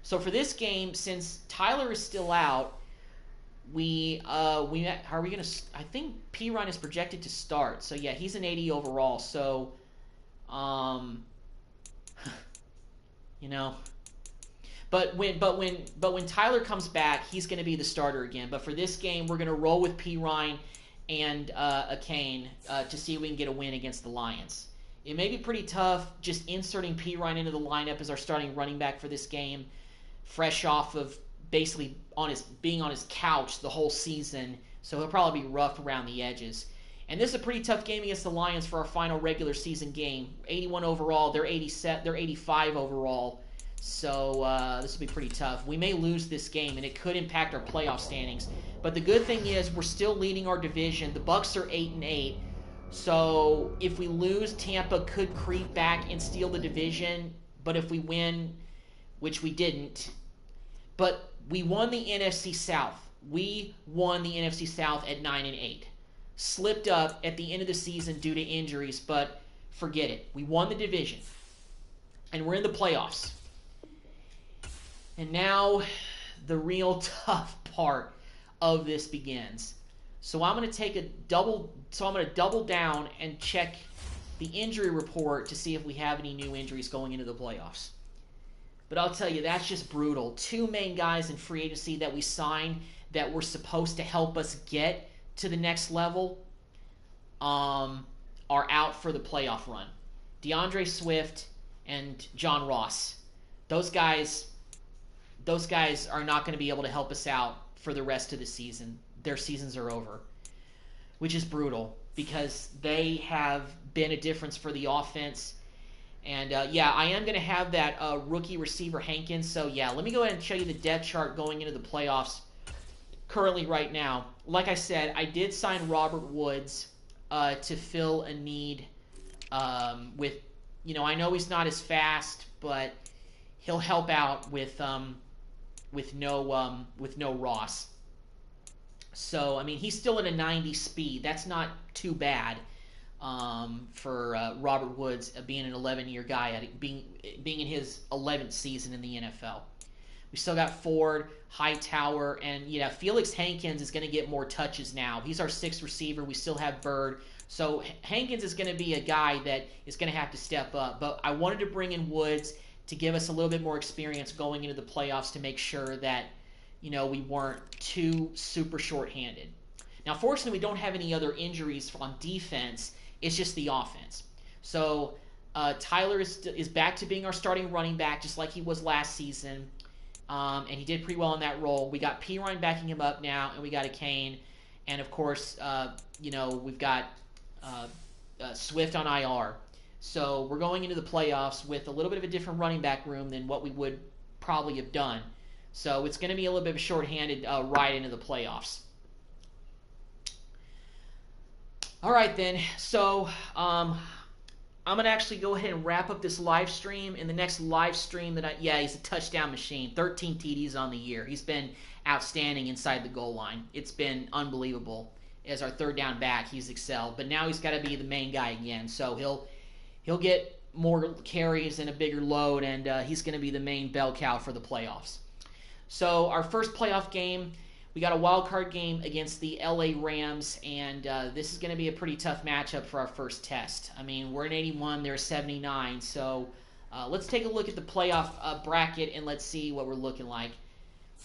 S1: So for this game, since Tyler is still out, I think Perine is projected to start. So yeah, he's an 80 overall. So you know, but when Tyler comes back, he's going to be the starter again. But for this game, we're going to roll with Perine and Kane to see if we can get a win against the Lions. It may be pretty tough just inserting Perine into the lineup as our starting running back for this game, fresh off of basically being on his couch the whole season. So he'll probably be rough around the edges. And this is a pretty tough game against the Lions for our final regular season game. 81 overall, they're 85 overall. So this will be pretty tough. We may lose this game, and it could impact our playoff standings. But the good thing is we're still leading our division. The Bucs are 8-8. So if we lose, Tampa could creep back and steal the division. But if we win, which we didn't, but we won the NFC South. We won the NFC South at 9-8. Slipped up at the end of the season due to injuries, but forget it. We won the division, and we're in the playoffs. And now the real tough part of this begins. So I'm going to double down and check the injury report to see if we have any new injuries going into the playoffs. But I'll tell you, that's just brutal. Two main guys in free agency that we signed that were supposed to help us get to the next level are out for the playoff run. DeAndre Swift and John Ross. Those guys are not going to be able to help us out for the rest of the season. Their seasons are over, which is brutal because they have been a difference for the offense. And, yeah, I am going to have that rookie receiver Hankins. So, yeah, let me go ahead and show you the depth chart going into the playoffs currently right now. Like I said, I did sign Robert Woods to fill a need with, I know he's not as fast, but he'll help out with no Ross. So, I mean, he's still at a 90 speed. That's not too bad for Robert Woods being an 11-year guy, being in his 11th season in the NFL. We still got Ford, Hightower, and Felix Hankins is going to get more touches now. He's our sixth receiver. We still have Bird. So Hankins is going to be a guy that is going to have to step up. But I wanted to bring in Woods to give us a little bit more experience going into the playoffs to make sure that, we weren't too super short-handed. Now, fortunately, we don't have any other injuries on defense. It's just the offense. So Tyler is back to being our starting running back just like he was last season. And he did pretty well in that role. We got Perine backing him up now, and we got a Kane. And, of course, we've got Swift on IR. So we're going into the playoffs with a little bit of a different running back room than what we would probably have done. So it's going to be a little bit of a shorthanded ride into the playoffs. All right, then. So I'm going to actually go ahead and wrap up this live stream. In the next live stream he's a touchdown machine. 13 TDs on the year. He's been outstanding inside the goal line. It's been unbelievable. As our third down back, he's excelled. But now he's got to be the main guy again. So he'll get more carries and a bigger load, and he's going to be the main bell cow for the playoffs. So our first playoff game, we got a wild card game against the LA Rams, and this is going to be a pretty tough matchup for our first test. I mean, we're in 81, they're 79, so let's take a look at the playoff bracket and let's see what we're looking like.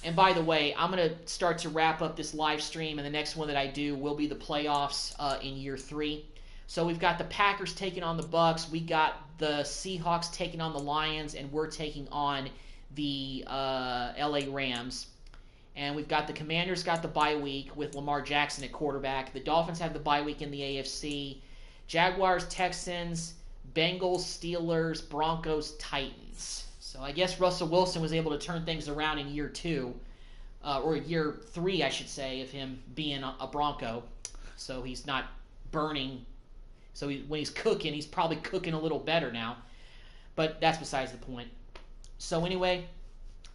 S1: And by the way, I'm going to start to wrap up this live stream, and the next one that I do will be the playoffs in year 3. So we've got the Packers taking on the Bucs, we got the Seahawks taking on the Lions, and we're taking on the LA Rams. And we've got the Commanders got the bye week with Lamar Jackson at quarterback. The Dolphins have the bye week in the AFC. Jaguars, Texans, Bengals, Steelers, Broncos, Titans. So I guess Russell Wilson was able to turn things around in year 2, or year 3, I should say, of him being a Bronco. so he's not burning. So when he's cooking, he's probably cooking a little better now. But that's besides the point. So anyway,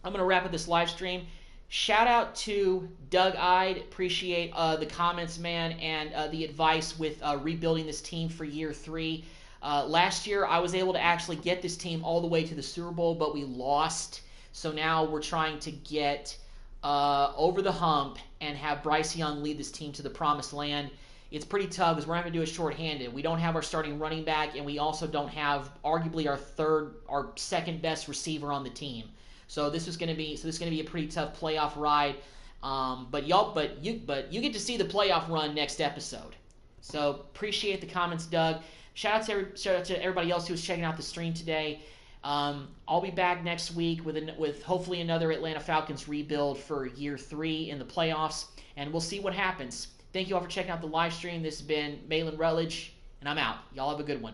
S1: I'm going to wrap up this live stream. Shout out to Doug Ide. Appreciate the comments, man, and the advice with rebuilding this team for year 3. Last year, I was able to actually get this team all the way to the Super Bowl, but we lost. So now we're trying to get over the hump and have Bryce Young lead this team to the promised land. It's pretty tough because we're having to do it shorthanded. We don't have our starting running back, and we also don't have arguably our second best receiver on the team. So this is going to be a pretty tough playoff ride. But you get to see the playoff run next episode. So appreciate the comments, Doug. Shout out to everybody else who was checking out the stream today. I'll be back next week with hopefully another Atlanta Falcons rebuild for year 3 in the playoffs, and we'll see what happens. Thank you all for checking out the live stream. This has been Malin Rutledge, and I'm out. Y'all have a good one.